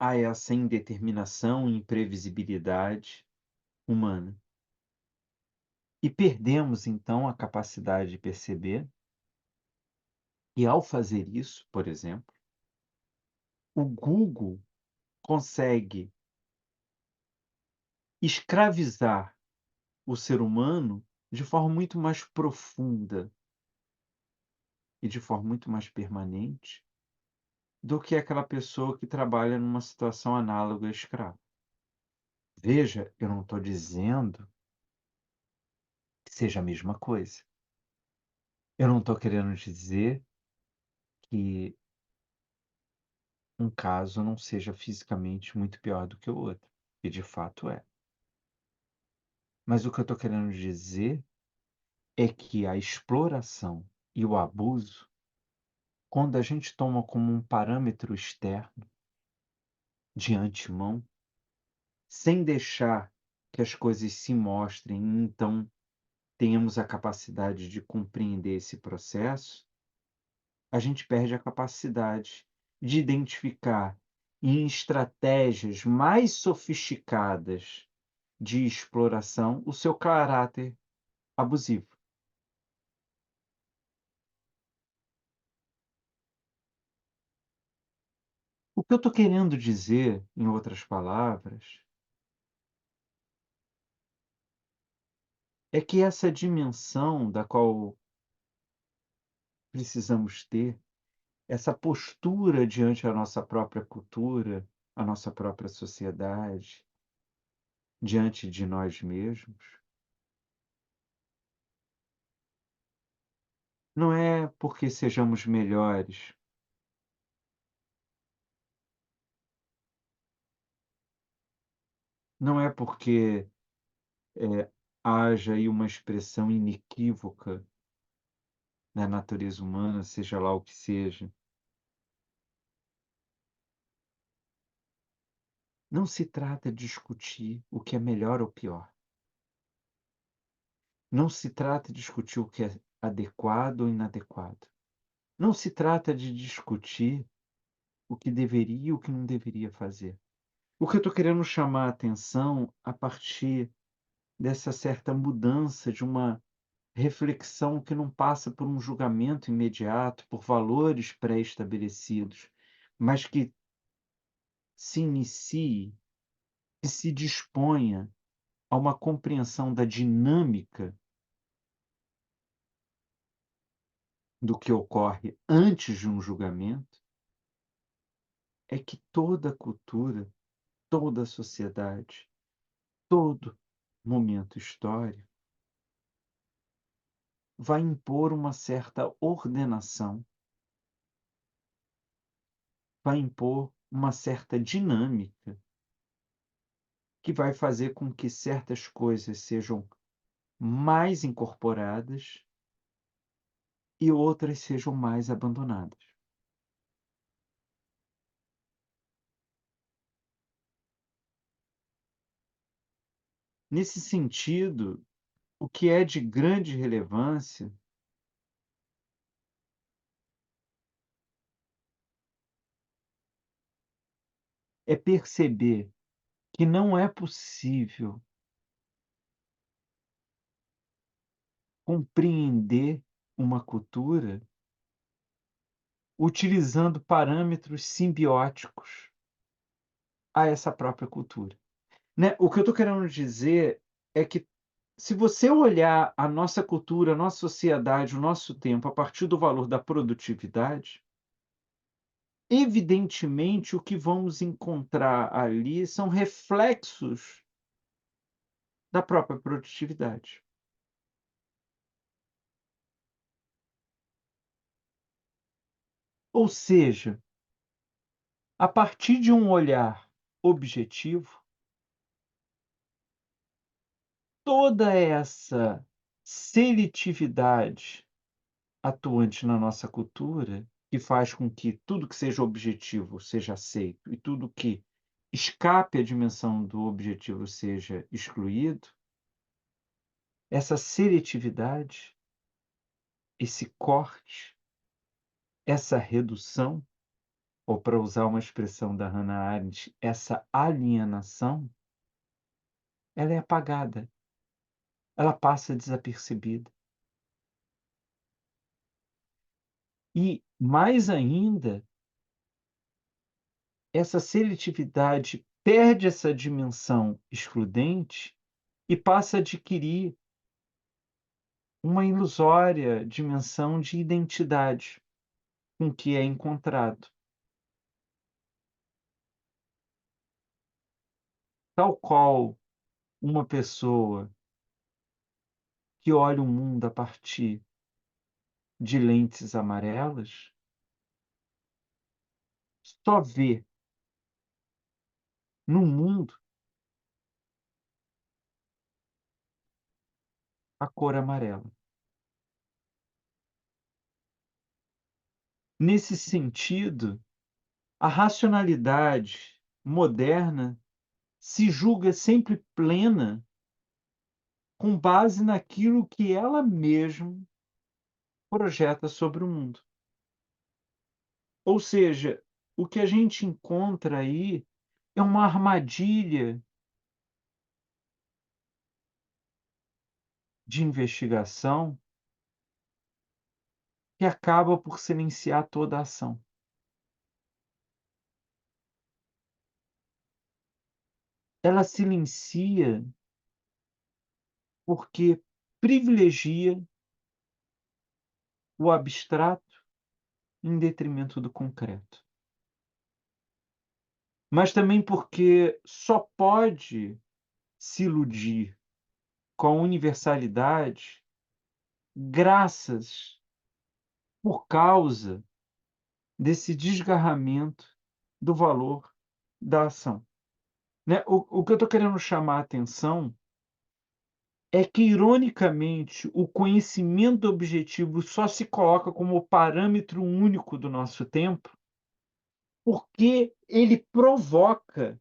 a essa indeterminação e imprevisibilidade humana. E perdemos, então, a capacidade de perceber que, ao fazer isso, por exemplo, o Google consegue escravizar o ser humano de forma muito mais profunda e de forma muito mais permanente do que aquela pessoa que trabalha numa situação análoga a escravo. Veja, eu não estou dizendo que seja a mesma coisa. Eu não estou querendo dizer que um caso não seja fisicamente muito pior do que o outro, e de fato é. Mas o que eu estou querendo dizer é que a exploração e o abuso, quando a gente toma como um parâmetro externo, de antemão, sem deixar que as coisas se mostrem, então tenhamos a capacidade de compreender esse processo, a gente perde a capacidade de identificar em estratégias mais sofisticadas de exploração o seu caráter abusivo. O que eu estou querendo dizer, em outras palavras, é que essa dimensão da qual precisamos ter, essa postura diante da nossa própria cultura, a nossa própria sociedade, diante de nós mesmos, não é porque sejamos melhores, não é porque haja aí uma expressão inequívoca na natureza humana, seja lá o que seja. Não se trata de discutir o que é melhor ou pior. Não se trata de discutir o que é adequado ou inadequado. Não se trata de discutir o que deveria e o que não deveria fazer. O que eu estou querendo chamar a atenção a partir dessa certa mudança de uma reflexão que não passa por um julgamento imediato, por valores pré-estabelecidos, mas que se inicie e se disponha a uma compreensão da dinâmica do que ocorre antes de um julgamento, é que toda cultura, toda sociedade, todo momento histórico vai impor uma certa ordenação, vai impor uma certa dinâmica que vai fazer com que certas coisas sejam mais incorporadas e outras sejam mais abandonadas. Nesse sentido, o que é de grande relevância é perceber que não é possível compreender uma cultura utilizando parâmetros simbióticos a essa própria cultura, né. O que eu estou querendo dizer é que, se você olhar a nossa cultura, a nossa sociedade, o nosso tempo a partir do valor da produtividade, evidentemente o que vamos encontrar ali são reflexos da própria produtividade. Ou seja, a partir de um olhar objetivo, toda essa seletividade atuante na nossa cultura, que faz com que tudo que seja objetivo seja aceito e tudo que escape à dimensão do objetivo seja excluído, essa seletividade, esse corte, essa redução, ou para usar uma expressão da Hannah Arendt, essa alienação, ela é apagada, ela passa desapercebida. E, mais ainda, essa seletividade perde essa dimensão excludente e passa a adquirir uma ilusória dimensão de identidade com que é encontrado. Tal qual uma pessoa que olha o mundo a partir de lentes amarelas, só vê no mundo a cor amarela. Nesse sentido, a racionalidade moderna se julga sempre plena com base naquilo que ela mesma projeta sobre o mundo. Ou seja, o que a gente encontra aí é uma armadilha de investigação que acaba por silenciar toda a ação. Ela silencia porque privilegia o abstrato em detrimento do concreto. Mas também porque só pode se iludir com a universalidade graças por causa desse desgarramento do valor da ação, né. O que eu estou querendo chamar a atenção é que, ironicamente, o conhecimento objetivo só se coloca como parâmetro único do nosso tempo, porque ele provoca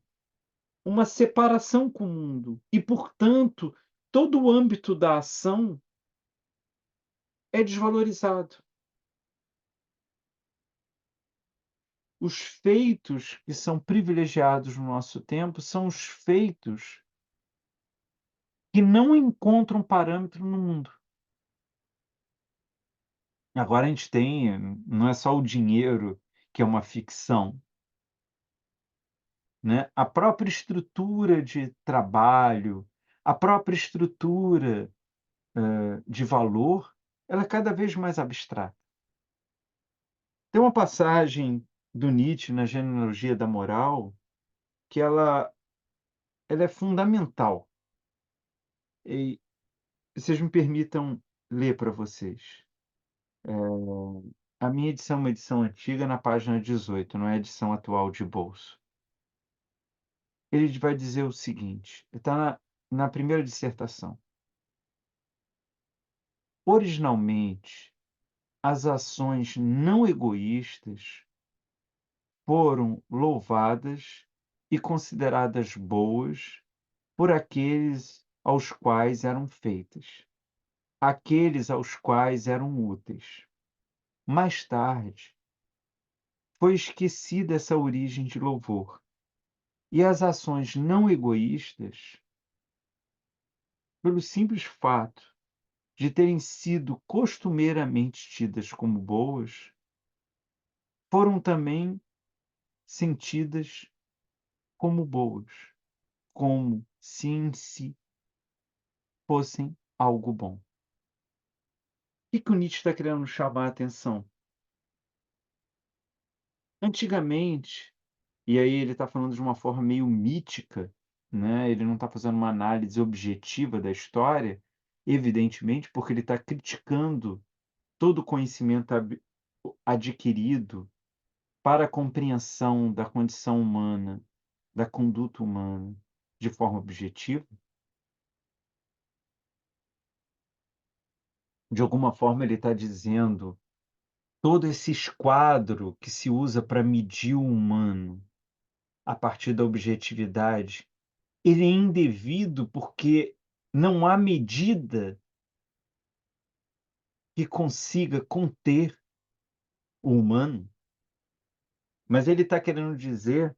uma separação com o mundo e, portanto, todo o âmbito da ação é desvalorizado. Os feitos que são privilegiados no nosso tempo são os feitos que não encontram parâmetro no mundo. Agora a gente tem, não é só o dinheiro que é uma ficção, né, a própria estrutura de trabalho, a própria estrutura, de valor, ela é cada vez mais abstrata. Tem uma passagem do Nietzsche na Genealogia da Moral que ela é fundamental, e vocês me permitam ler para vocês. A minha edição é uma edição antiga, na página 18, não é a edição atual de bolso. Ele vai dizer o seguinte, está na primeira dissertação: "Originalmente, as ações não egoístas foram louvadas e consideradas boas por aqueles aos quais eram feitas, aqueles aos quais eram úteis. Mais tarde, foi esquecida essa origem de louvor, e as ações não egoístas, pelo simples fato de terem sido costumeiramente tidas como boas, foram também sentidas como boas, como se em si fossem algo bom." O que o Nietzsche está querendo chamar a atenção? Antigamente, e aí ele está falando de uma forma meio mítica, né, ele não está fazendo uma análise objetiva da história, evidentemente, porque ele está criticando todo o conhecimento adquirido para a compreensão da condição humana, da conduta humana, de forma objetiva. De alguma forma ele está dizendo, todo esse esquadro que se usa para medir o humano a partir da objetividade, ele é indevido porque não há medida que consiga conter o humano. Mas ele está querendo dizer,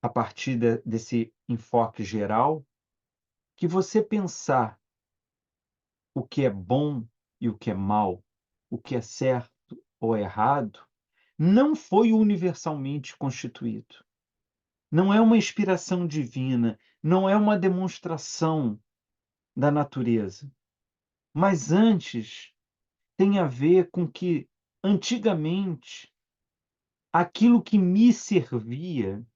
a partir desse enfoque geral, que você pensar o que é bom e o que é mal, o que é certo ou errado, não foi universalmente constituído. Não é uma inspiração divina, não é uma demonstração da natureza, mas antes tem a ver com que, antigamente, aquilo que me servia,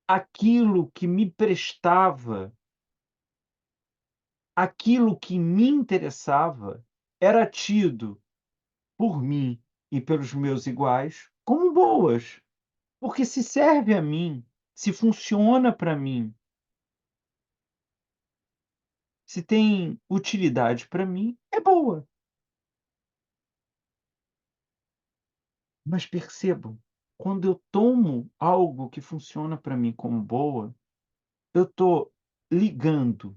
aquilo que me prestava, aquilo que me interessava, era tido por mim e pelos meus iguais como boas, porque se serve a mim, se funciona para mim, se tem utilidade para mim, é boa. Mas percebam, quando eu tomo algo que funciona para mim como boa, eu estou ligando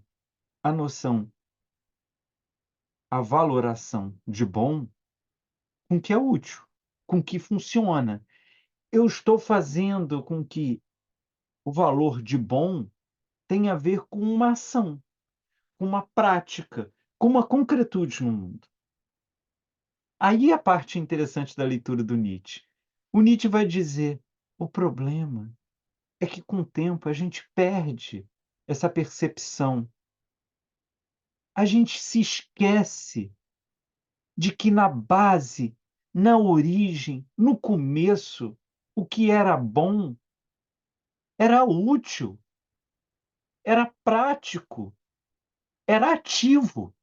a noção, a valoração de bom com o que é útil, com o que funciona. Eu estou fazendo com que o valor de bom tenha a ver com uma ação, com uma prática, com uma concretude no mundo. Aí a parte interessante da leitura do Nietzsche. O Nietzsche vai dizer: o problema é que com o tempo a gente perde essa percepção. A gente se esquece de que na base, na origem, no começo, o que era bom era útil, era prático, era ativo.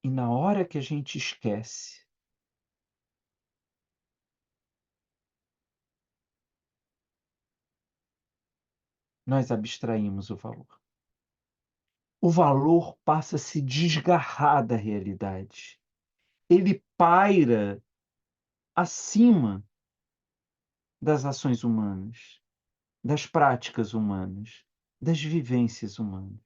E na hora que a gente esquece, nós abstraímos o valor. O valor passa a se desgarrar da realidade. Ele paira acima das ações humanas, das práticas humanas, das vivências humanas.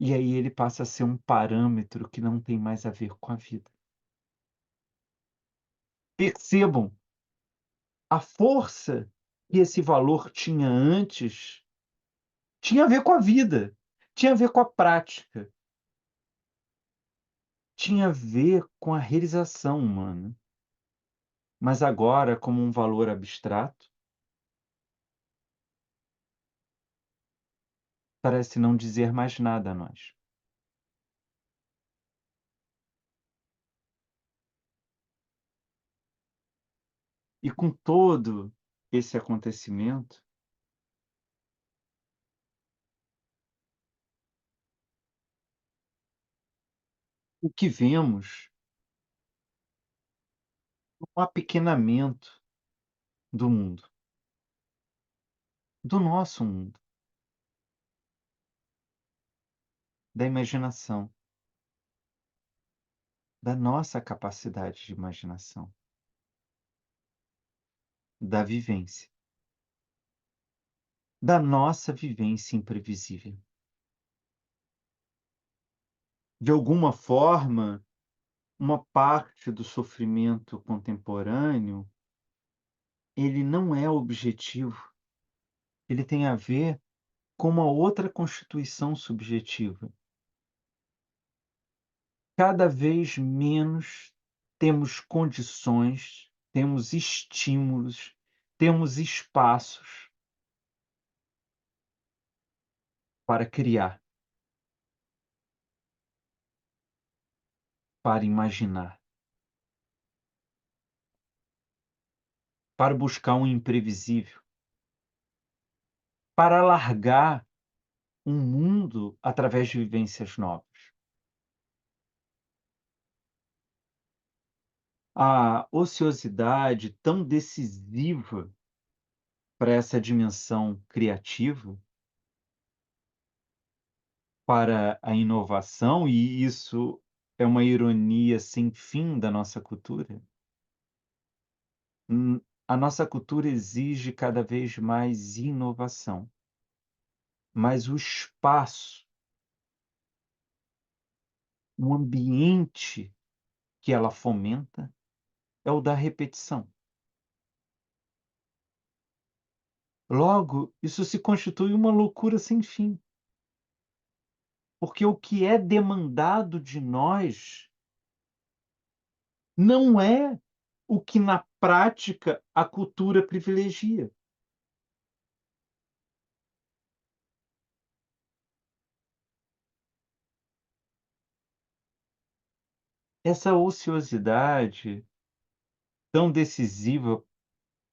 E aí ele passa a ser um parâmetro que não tem mais a ver com a vida. Percebam a força que esse valor tinha antes, tinha a ver com a vida, tinha a ver com a prática, tinha a ver com a realização humana. Mas agora, como um valor abstrato, parece não dizer mais nada a nós. E com todo esse acontecimento, o que vemos é um apequenamento do mundo, do nosso mundo, da imaginação, da nossa capacidade de imaginação, da vivência, da nossa vivência imprevisível. De alguma forma, uma parte do sofrimento contemporâneo, ele não é objetivo, ele tem a ver com uma outra constituição subjetiva. Cada vez menos temos condições, temos estímulos, temos espaços para criar, para imaginar, para buscar um imprevisível, para alargar um mundo através de vivências novas. A ociosidade tão decisiva para essa dimensão criativa, para a inovação, e isso é uma ironia sem fim da nossa cultura. A nossa cultura exige cada vez mais inovação, mas o espaço, o ambiente que ela fomenta é o da repetição. Logo, isso se constitui uma loucura sem fim, porque o que é demandado de nós não é o que na prática a cultura privilegia. Essa ociosidade tão decisiva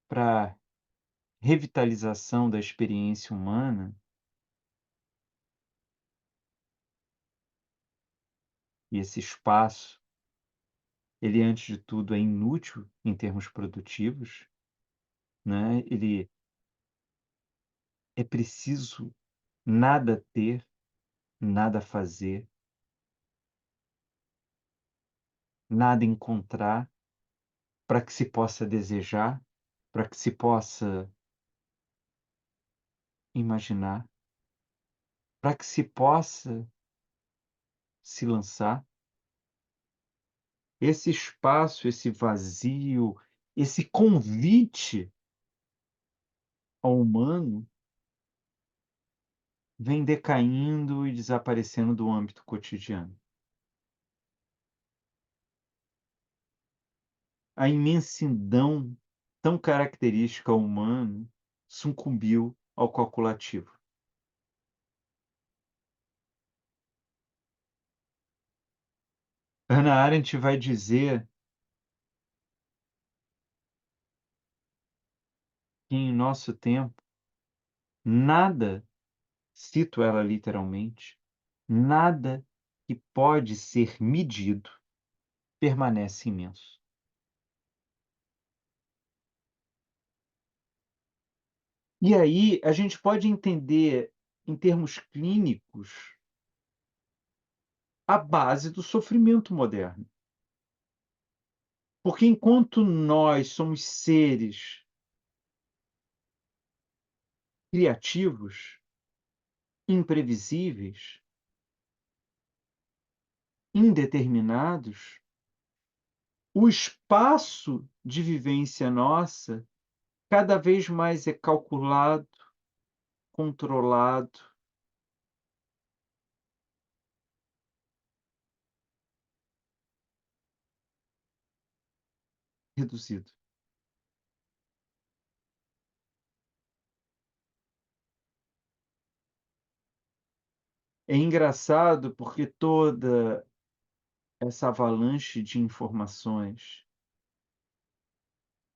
para revitalização da experiência humana, e esse espaço, ele antes de tudo é inútil em termos produtivos, né, ele é preciso nada ter, nada fazer, nada encontrar para que se possa desejar, para que se possa imaginar, para que se possa se lançar. Esse espaço, esse vazio, esse convite ao humano vem decaindo e desaparecendo do âmbito cotidiano. A imensidão tão característica ao humano sucumbiu ao calculativo. Hannah Arendt vai dizer que em nosso tempo nada, cito ela literalmente, nada que pode ser medido permanece imenso. E aí a gente pode entender, em termos clínicos, a base do sofrimento moderno. Porque enquanto nós somos seres criativos, imprevisíveis, indeterminados, o espaço de vivência nossa cada vez mais é calculado, controlado, reduzido. É engraçado porque toda essa avalanche de informações,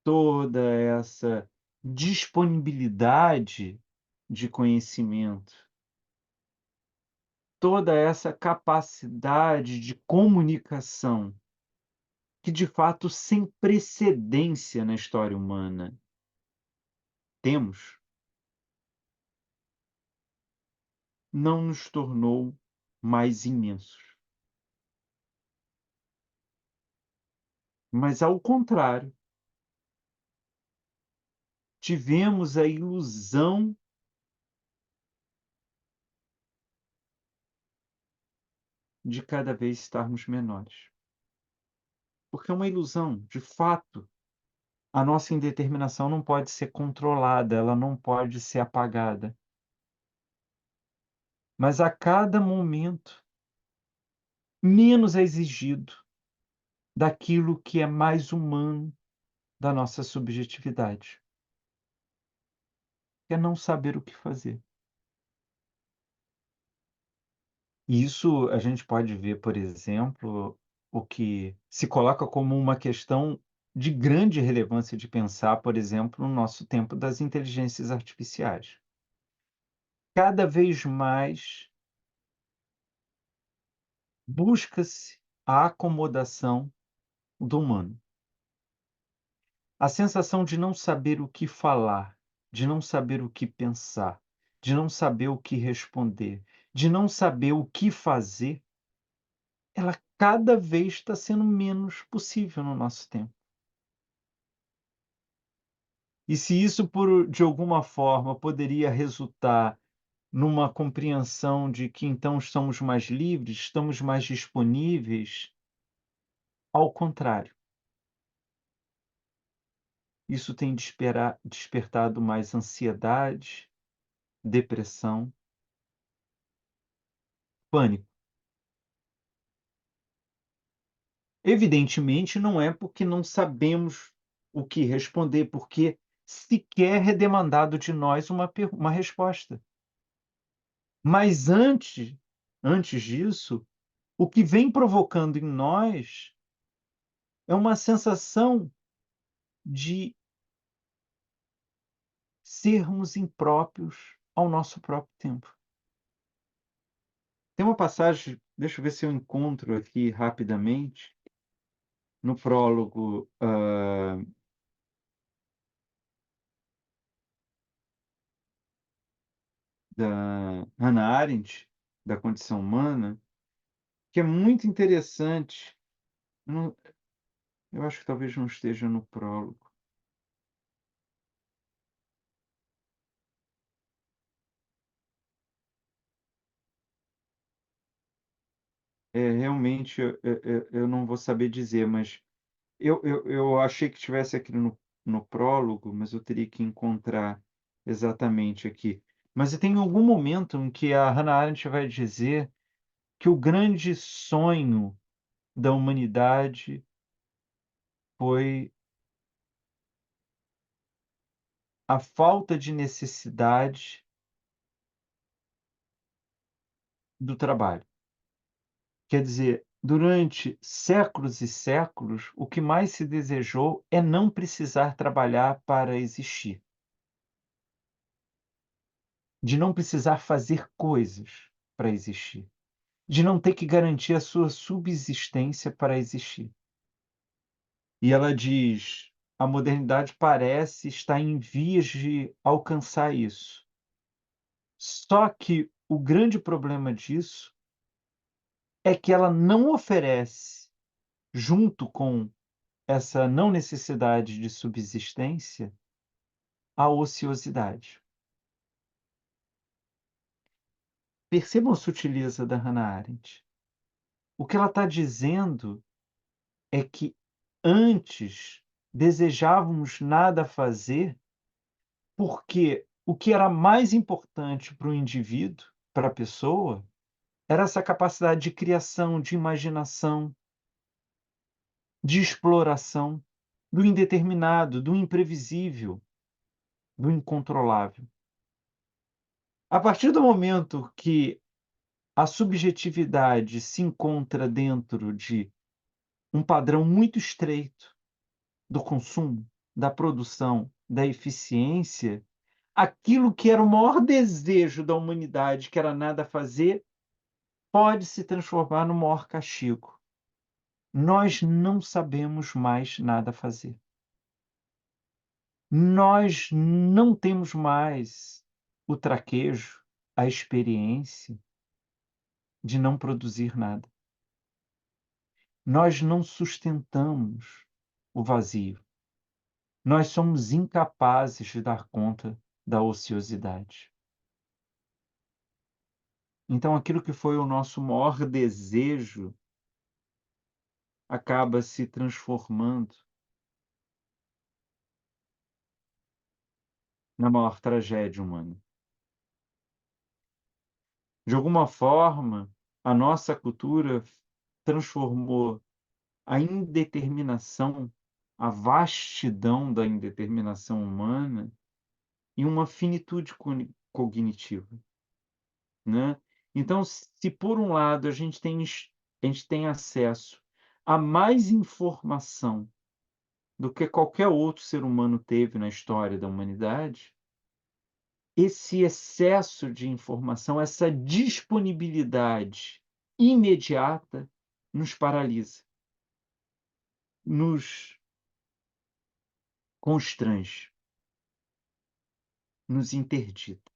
toda essa disponibilidade de conhecimento, toda essa capacidade de comunicação, que de fato sem precedência na história humana temos, não nos tornou mais imensos. Mas, ao contrário, tivemos a ilusão de cada vez estarmos menores. Porque é uma ilusão, de fato, a nossa indeterminação não pode ser controlada, ela não pode ser apagada. Mas a cada momento, menos é exigido daquilo que é mais humano da nossa subjetividade, que é não saber o que fazer. E isso a gente pode ver, por exemplo, o que se coloca como uma questão de grande relevância de pensar, por exemplo, no nosso tempo das inteligências artificiais. Cada vez mais busca-se a acomodação do humano. A sensação de não saber o que falar, de não saber o que pensar, de não saber o que responder, de não saber o que fazer, ela cada vez está sendo menos possível no nosso tempo. E se isso de alguma forma poderia resultar numa compreensão de que então estamos mais livres, estamos mais disponíveis, ao contrário, isso tem despertado mais ansiedade, depressão, pânico. Evidentemente não é porque não sabemos o que responder, porque sequer é demandado de nós uma resposta. Mas antes disso, o que vem provocando em nós é uma sensação de sermos impróprios ao nosso próprio tempo. Tem uma passagem, deixa eu ver se eu encontro aqui rapidamente, no prólogo, da Hannah Arendt, da Condição Humana, que é muito interessante. Não, eu acho que talvez não esteja no prólogo. Realmente eu não vou saber dizer, mas eu achei que tivesse aqui no prólogo, mas eu teria que encontrar exatamente aqui. Mas tem algum momento em que a Hannah Arendt vai dizer que o grande sonho da humanidade foi a falta de necessidade do trabalho. Quer dizer, durante séculos e séculos, o que mais se desejou é não precisar trabalhar para existir, de não precisar fazer coisas para existir, de não ter que garantir a sua subsistência para existir. E ela diz: a modernidade parece estar em vias de alcançar isso. Só que o grande problema disso é que ela não oferece, junto com essa não necessidade de subsistência, a ociosidade. Percebam a sutileza da Hannah Arendt. O que ela está dizendo é que antes desejávamos nada fazer, porque o que era mais importante para o indivíduo, para a pessoa, era essa capacidade de criação, de imaginação, de exploração, do indeterminado, do imprevisível, do incontrolável. A partir do momento que a subjetividade se encontra dentro de um padrão muito estreito do consumo, da produção, da eficiência, aquilo que era o maior desejo da humanidade, que era nada fazer, pode se transformar no maior castigo. Nós não sabemos mais nada fazer. Nós não temos mais o traquejo, a experiência de não produzir nada. Nós não sustentamos o vazio. Nós somos incapazes de dar conta da ociosidade. Então, aquilo que foi o nosso maior desejo acaba se transformando na maior tragédia humana. De alguma forma, a nossa cultura transformou a indeterminação, a vastidão da indeterminação humana em uma finitude cognitiva, né. Então, se por um lado a gente tem acesso a mais informação do que qualquer outro ser humano teve na história da humanidade, esse excesso de informação, essa disponibilidade imediata nos paralisa, nos constrange, nos interdita.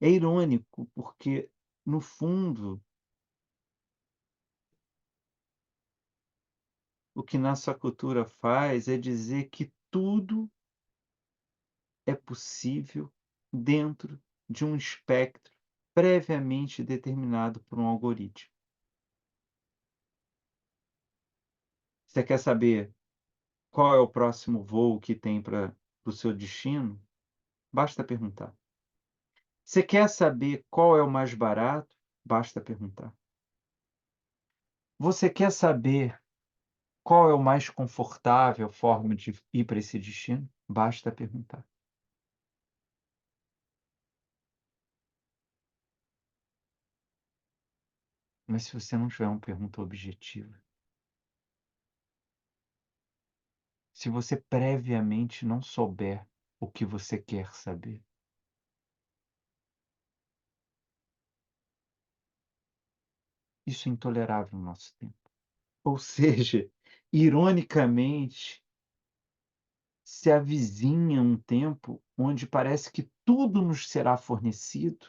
É irônico, porque, no fundo, o que nossa cultura faz é dizer que tudo é possível dentro de um espectro previamente determinado por um algoritmo. Você quer saber qual é o próximo voo que tem para o seu destino? Basta perguntar. Você quer saber qual é o mais barato? Basta perguntar. Você quer saber qual é o mais confortável forma de ir para esse destino? Basta perguntar. Mas se você não tiver uma pergunta objetiva, se você previamente não souber o que você quer saber, isso é intolerável no nosso tempo. Ou seja, ironicamente, se avizinha um tempo onde parece que tudo nos será fornecido,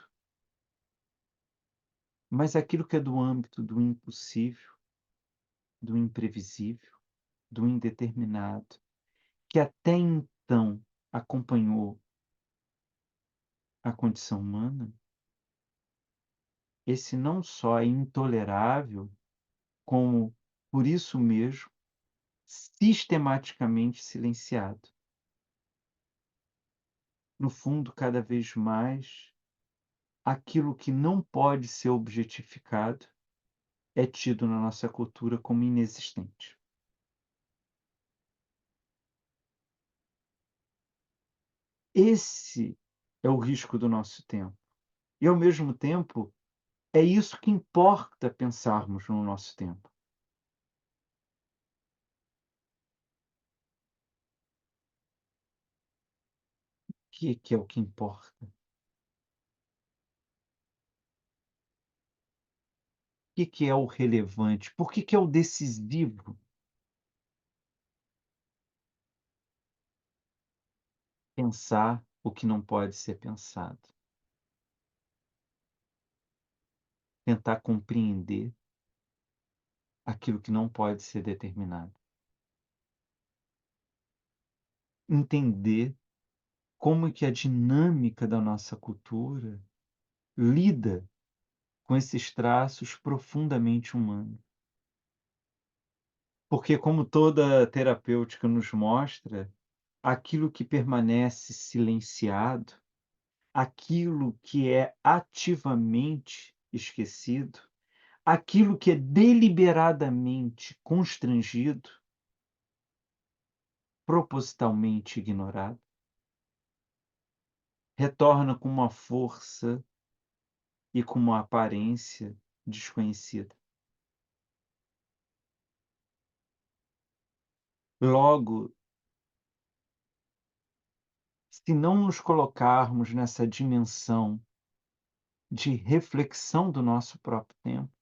mas aquilo que é do âmbito do impossível, do imprevisível, do indeterminado, que até então acompanhou a condição humana, esse não só é intolerável, como, por isso mesmo, sistematicamente silenciado. No fundo, cada vez mais, aquilo que não pode ser objetificado é tido na nossa cultura como inexistente. Esse é o risco do nosso tempo. E, ao mesmo tempo, é isso que importa pensarmos no nosso tempo. Que é o que importa? Que é o relevante? Por que é o decisivo? Pensar o que não pode ser pensado. Tentar compreender aquilo que não pode ser determinado. Entender como é que a dinâmica da nossa cultura lida com esses traços profundamente humanos. Porque, como toda terapêutica nos mostra, aquilo que permanece silenciado, aquilo que é ativamente esquecido, aquilo que é deliberadamente constrangido, propositalmente ignorado, retorna com uma força e com uma aparência desconhecida. Logo, se não nos colocarmos nessa dimensão de reflexão do nosso próprio tempo,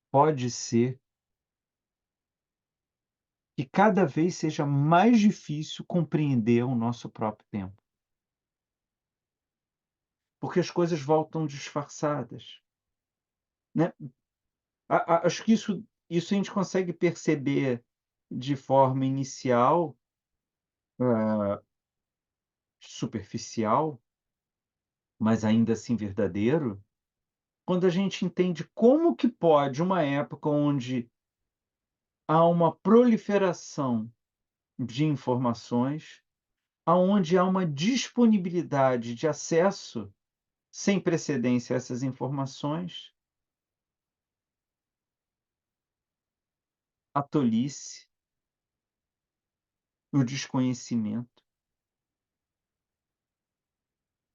pode ser que cada vez seja mais difícil compreender o nosso próprio tempo, porque as coisas voltam disfarçadas, né. Acho que isso a gente consegue perceber de forma inicial, hã, superficial, mas ainda assim verdadeiro, quando a gente entende como que pode uma época onde há uma proliferação de informações, aonde há uma disponibilidade de acesso sem precedência a essas informações, a tolice, o desconhecimento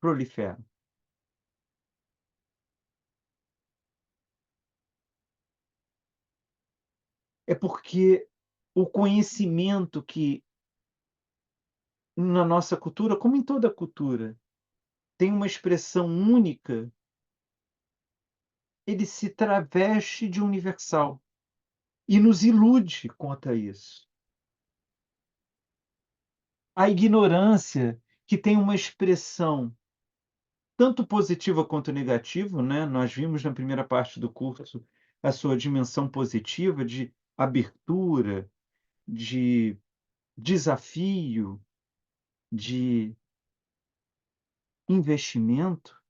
proliferam. É porque o conhecimento que na nossa cultura, como em toda cultura, tem uma expressão única, ele se traveste de universal e nos ilude quanto a isso. A ignorância, que tem uma expressão tanto positiva quanto negativa, né, nós vimos na primeira parte do curso a sua dimensão positiva de abertura, de desafio, de investimento,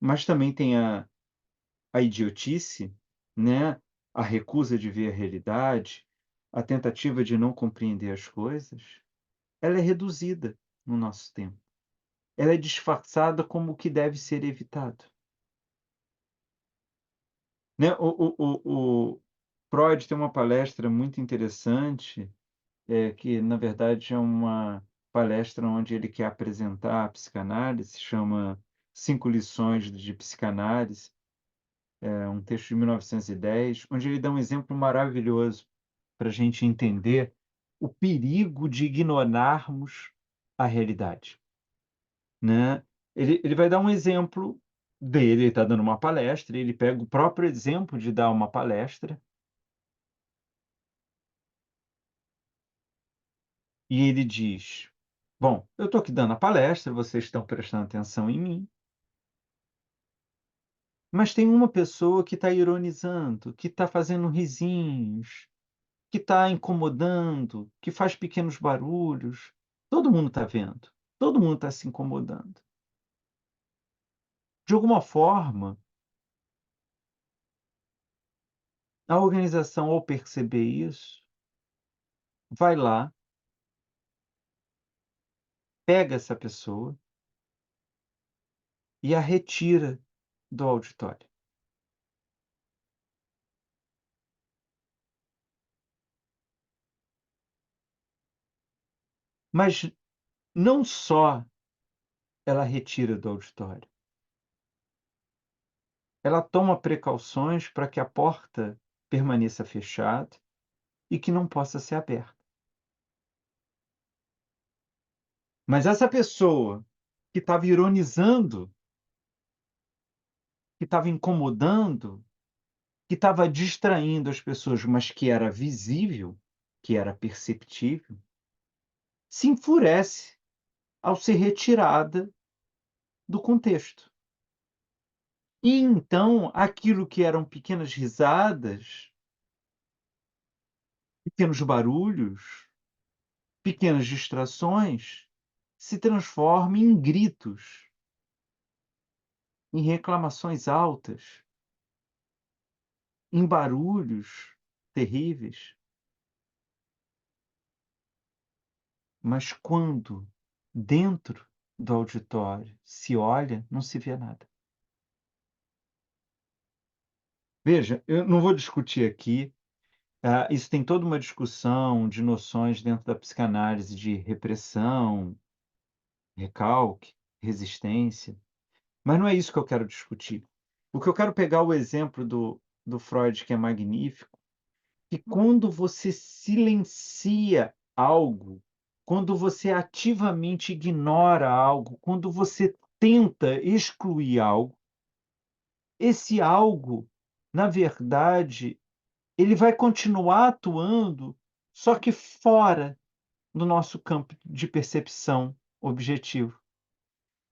mas também tem a idiotice, né, a recusa de ver a realidade, a tentativa de não compreender as coisas, ela é reduzida no nosso tempo. Ela é disfarçada como o que deve ser evitado, né. O Freud tem uma palestra muito interessante, que na verdade é uma palestra onde ele quer apresentar a psicanálise, se chama Cinco lições de psicanálise, é um texto de 1910, onde ele dá um exemplo maravilhoso para a gente entender o perigo de ignorarmos a realidade, né. Ele vai dar um exemplo dele, ele está dando uma palestra, ele pega o próprio exemplo de dar uma palestra, e ele diz: "Bom, eu estou aqui dando a palestra, vocês estão prestando atenção em mim, mas tem uma pessoa que está ironizando, que está fazendo risinhos, que está incomodando, que faz pequenos barulhos. Todo mundo está vendo, todo mundo está se incomodando. De alguma forma, a organização, ao perceber isso, vai lá, pega essa pessoa e a retira do auditório. Mas não só ela retira do auditório, ela toma precauções para que a porta permaneça fechada e que não possa ser aberta. Mas essa pessoa que estava ironizando, que estava incomodando, que estava distraindo as pessoas, mas que era visível, que era perceptível, se enfurece ao ser retirada do contexto. E então, aquilo que eram pequenas risadas, pequenos barulhos, pequenas distrações, se transforma em gritos, em reclamações altas, em barulhos terríveis. Mas quando dentro do auditório se olha, não se vê nada. Veja, eu não vou discutir aqui, isso tem toda uma discussão de noções dentro da psicanálise de repressão, recalque, resistência, mas não é isso que eu quero discutir. O que eu quero pegar o exemplo do Freud, que é magnífico, que quando você silencia algo, quando você ativamente ignora algo, quando você tenta excluir algo, esse algo, na verdade, ele vai continuar atuando, só que fora do nosso campo de percepção objetivo.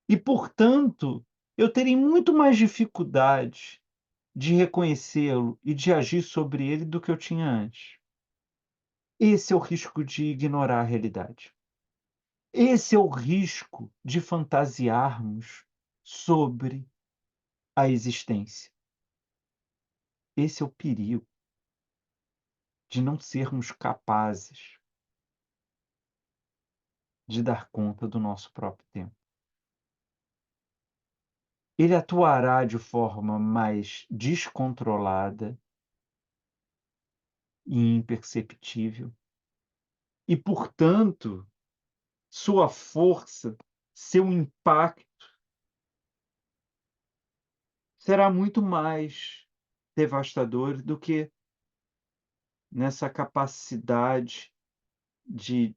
E, portanto, eu terei muito mais dificuldade de reconhecê-lo e de agir sobre ele do que eu tinha antes. Esse é o risco de ignorar a realidade. Esse é o risco de fantasiarmos sobre a existência. Esse é o perigo de não sermos capazes de dar conta do nosso próprio tempo. Ele atuará de forma mais descontrolada e imperceptível e, portanto, sua força, seu impacto será muito mais devastador do que nessa capacidade de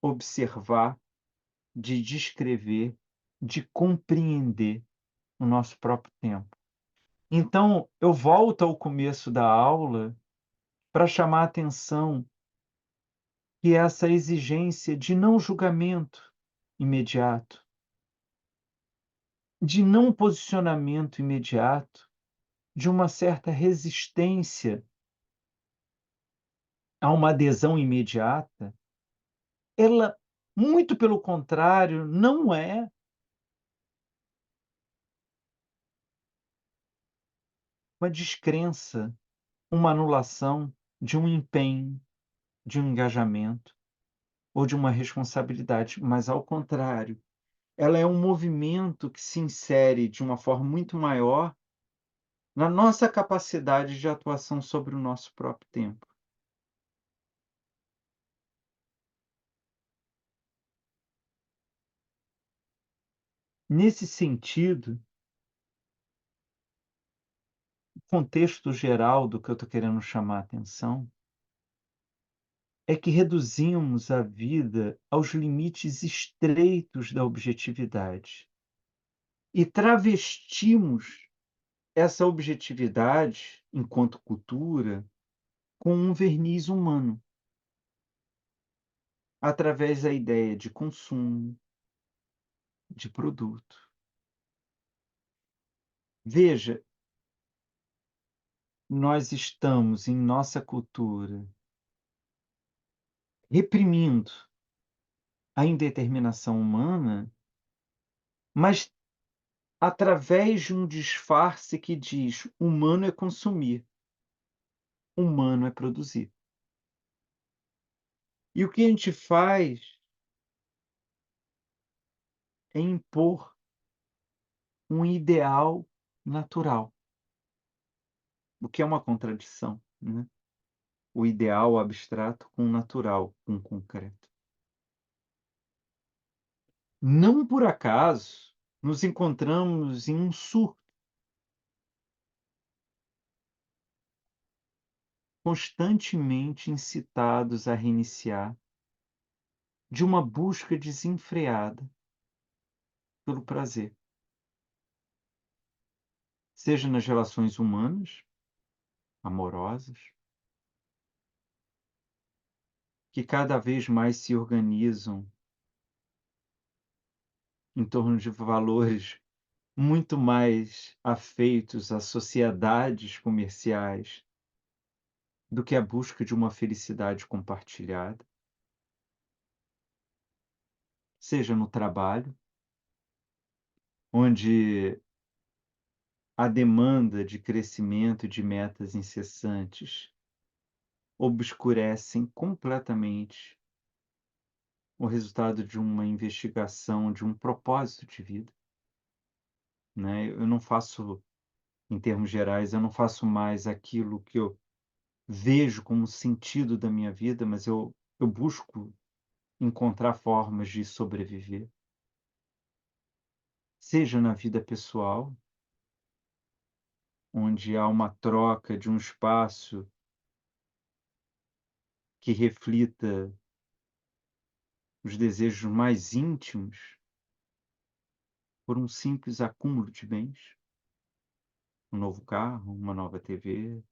observar, de descrever, de compreender o nosso próprio tempo. Então, eu volto ao começo da aula para chamar a atenção que essa exigência de não julgamento imediato, de não posicionamento imediato, de uma certa resistência a uma adesão imediata, ela, muito pelo contrário, não é uma descrença, uma anulação de um empenho, de um engajamento ou de uma responsabilidade, mas ao contrário, ela é um movimento que se insere de uma forma muito maior na nossa capacidade de atuação sobre o nosso próprio tempo. Nesse sentido, o contexto geral do que eu estou querendo chamar a atenção é que reduzimos a vida aos limites estreitos da objetividade e travestimos essa objetividade, enquanto cultura, com um verniz humano, através da ideia de consumo, de produto. Veja, nós estamos em nossa cultura reprimindo a indeterminação humana, mas através de um disfarce que diz: humano é consumir, humano é produzir. E o que a gente faz é impor um ideal natural, o que é uma contradição, né? O ideal abstrato com o natural, com o concreto. Não por acaso nos encontramos em um surto, constantemente incitados a reiniciar, de uma busca desenfreada pelo prazer, seja nas relações humanas, amorosas, que cada vez mais se organizam em torno de valores muito mais afeitos a sociedades comerciais do que a busca de uma felicidade compartilhada, seja no trabalho, onde a demanda de crescimento e de metas incessantes obscurecem completamente o resultado de uma investigação, de um propósito de vida, né. Eu não faço, em termos gerais, eu não faço mais aquilo que eu vejo como sentido da minha vida, mas eu busco encontrar formas de sobreviver, seja na vida pessoal, onde há uma troca de um espaço que reflita os desejos mais íntimos por um simples acúmulo de bens, um novo carro, uma nova TV,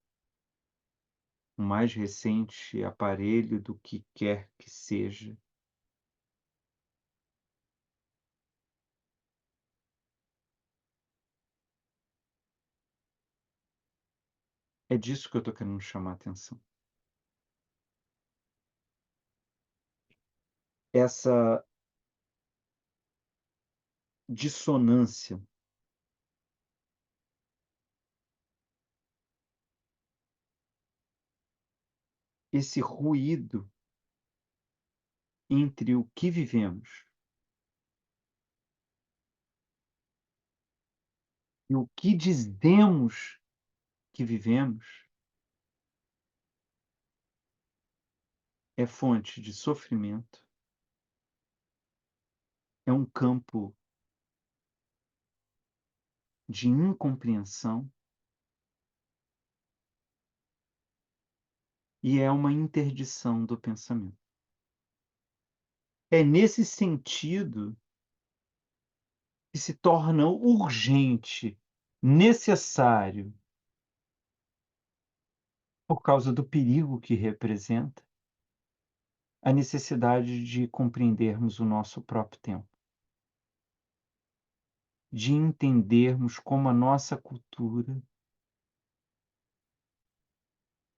o mais recente aparelho do que quer que seja. É disso que eu estou querendo chamar a atenção. Essa dissonância, esse ruído entre o que vivemos e o que dizemos que vivemos, é fonte de sofrimento, é um campo de incompreensão e é uma interdição do pensamento. É nesse sentido que se torna urgente, necessário, por causa do perigo que representa, a necessidade de compreendermos o nosso próprio tempo, de entendermos como a nossa cultura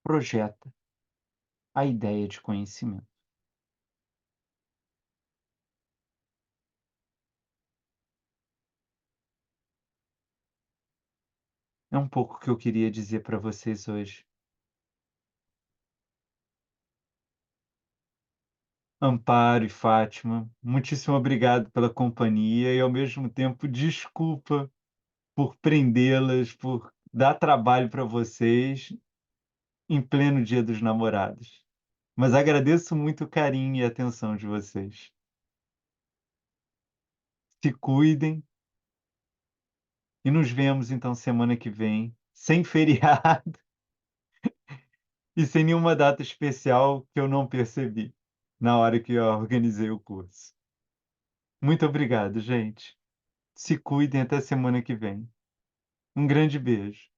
projeta a ideia de conhecimento. É um pouco o que eu queria dizer para vocês hoje. Amparo e Fátima, muitíssimo obrigado pela companhia e, ao mesmo tempo, desculpa por prendê-las, por dar trabalho para vocês em pleno Dia dos Namorados. Mas agradeço muito o carinho e a atenção de vocês. Se cuidem e nos vemos então semana que vem, sem feriado e sem nenhuma data especial que eu não percebi na hora que eu organizei o curso. Muito obrigado, gente. Se cuidem até semana que vem. Um grande beijo.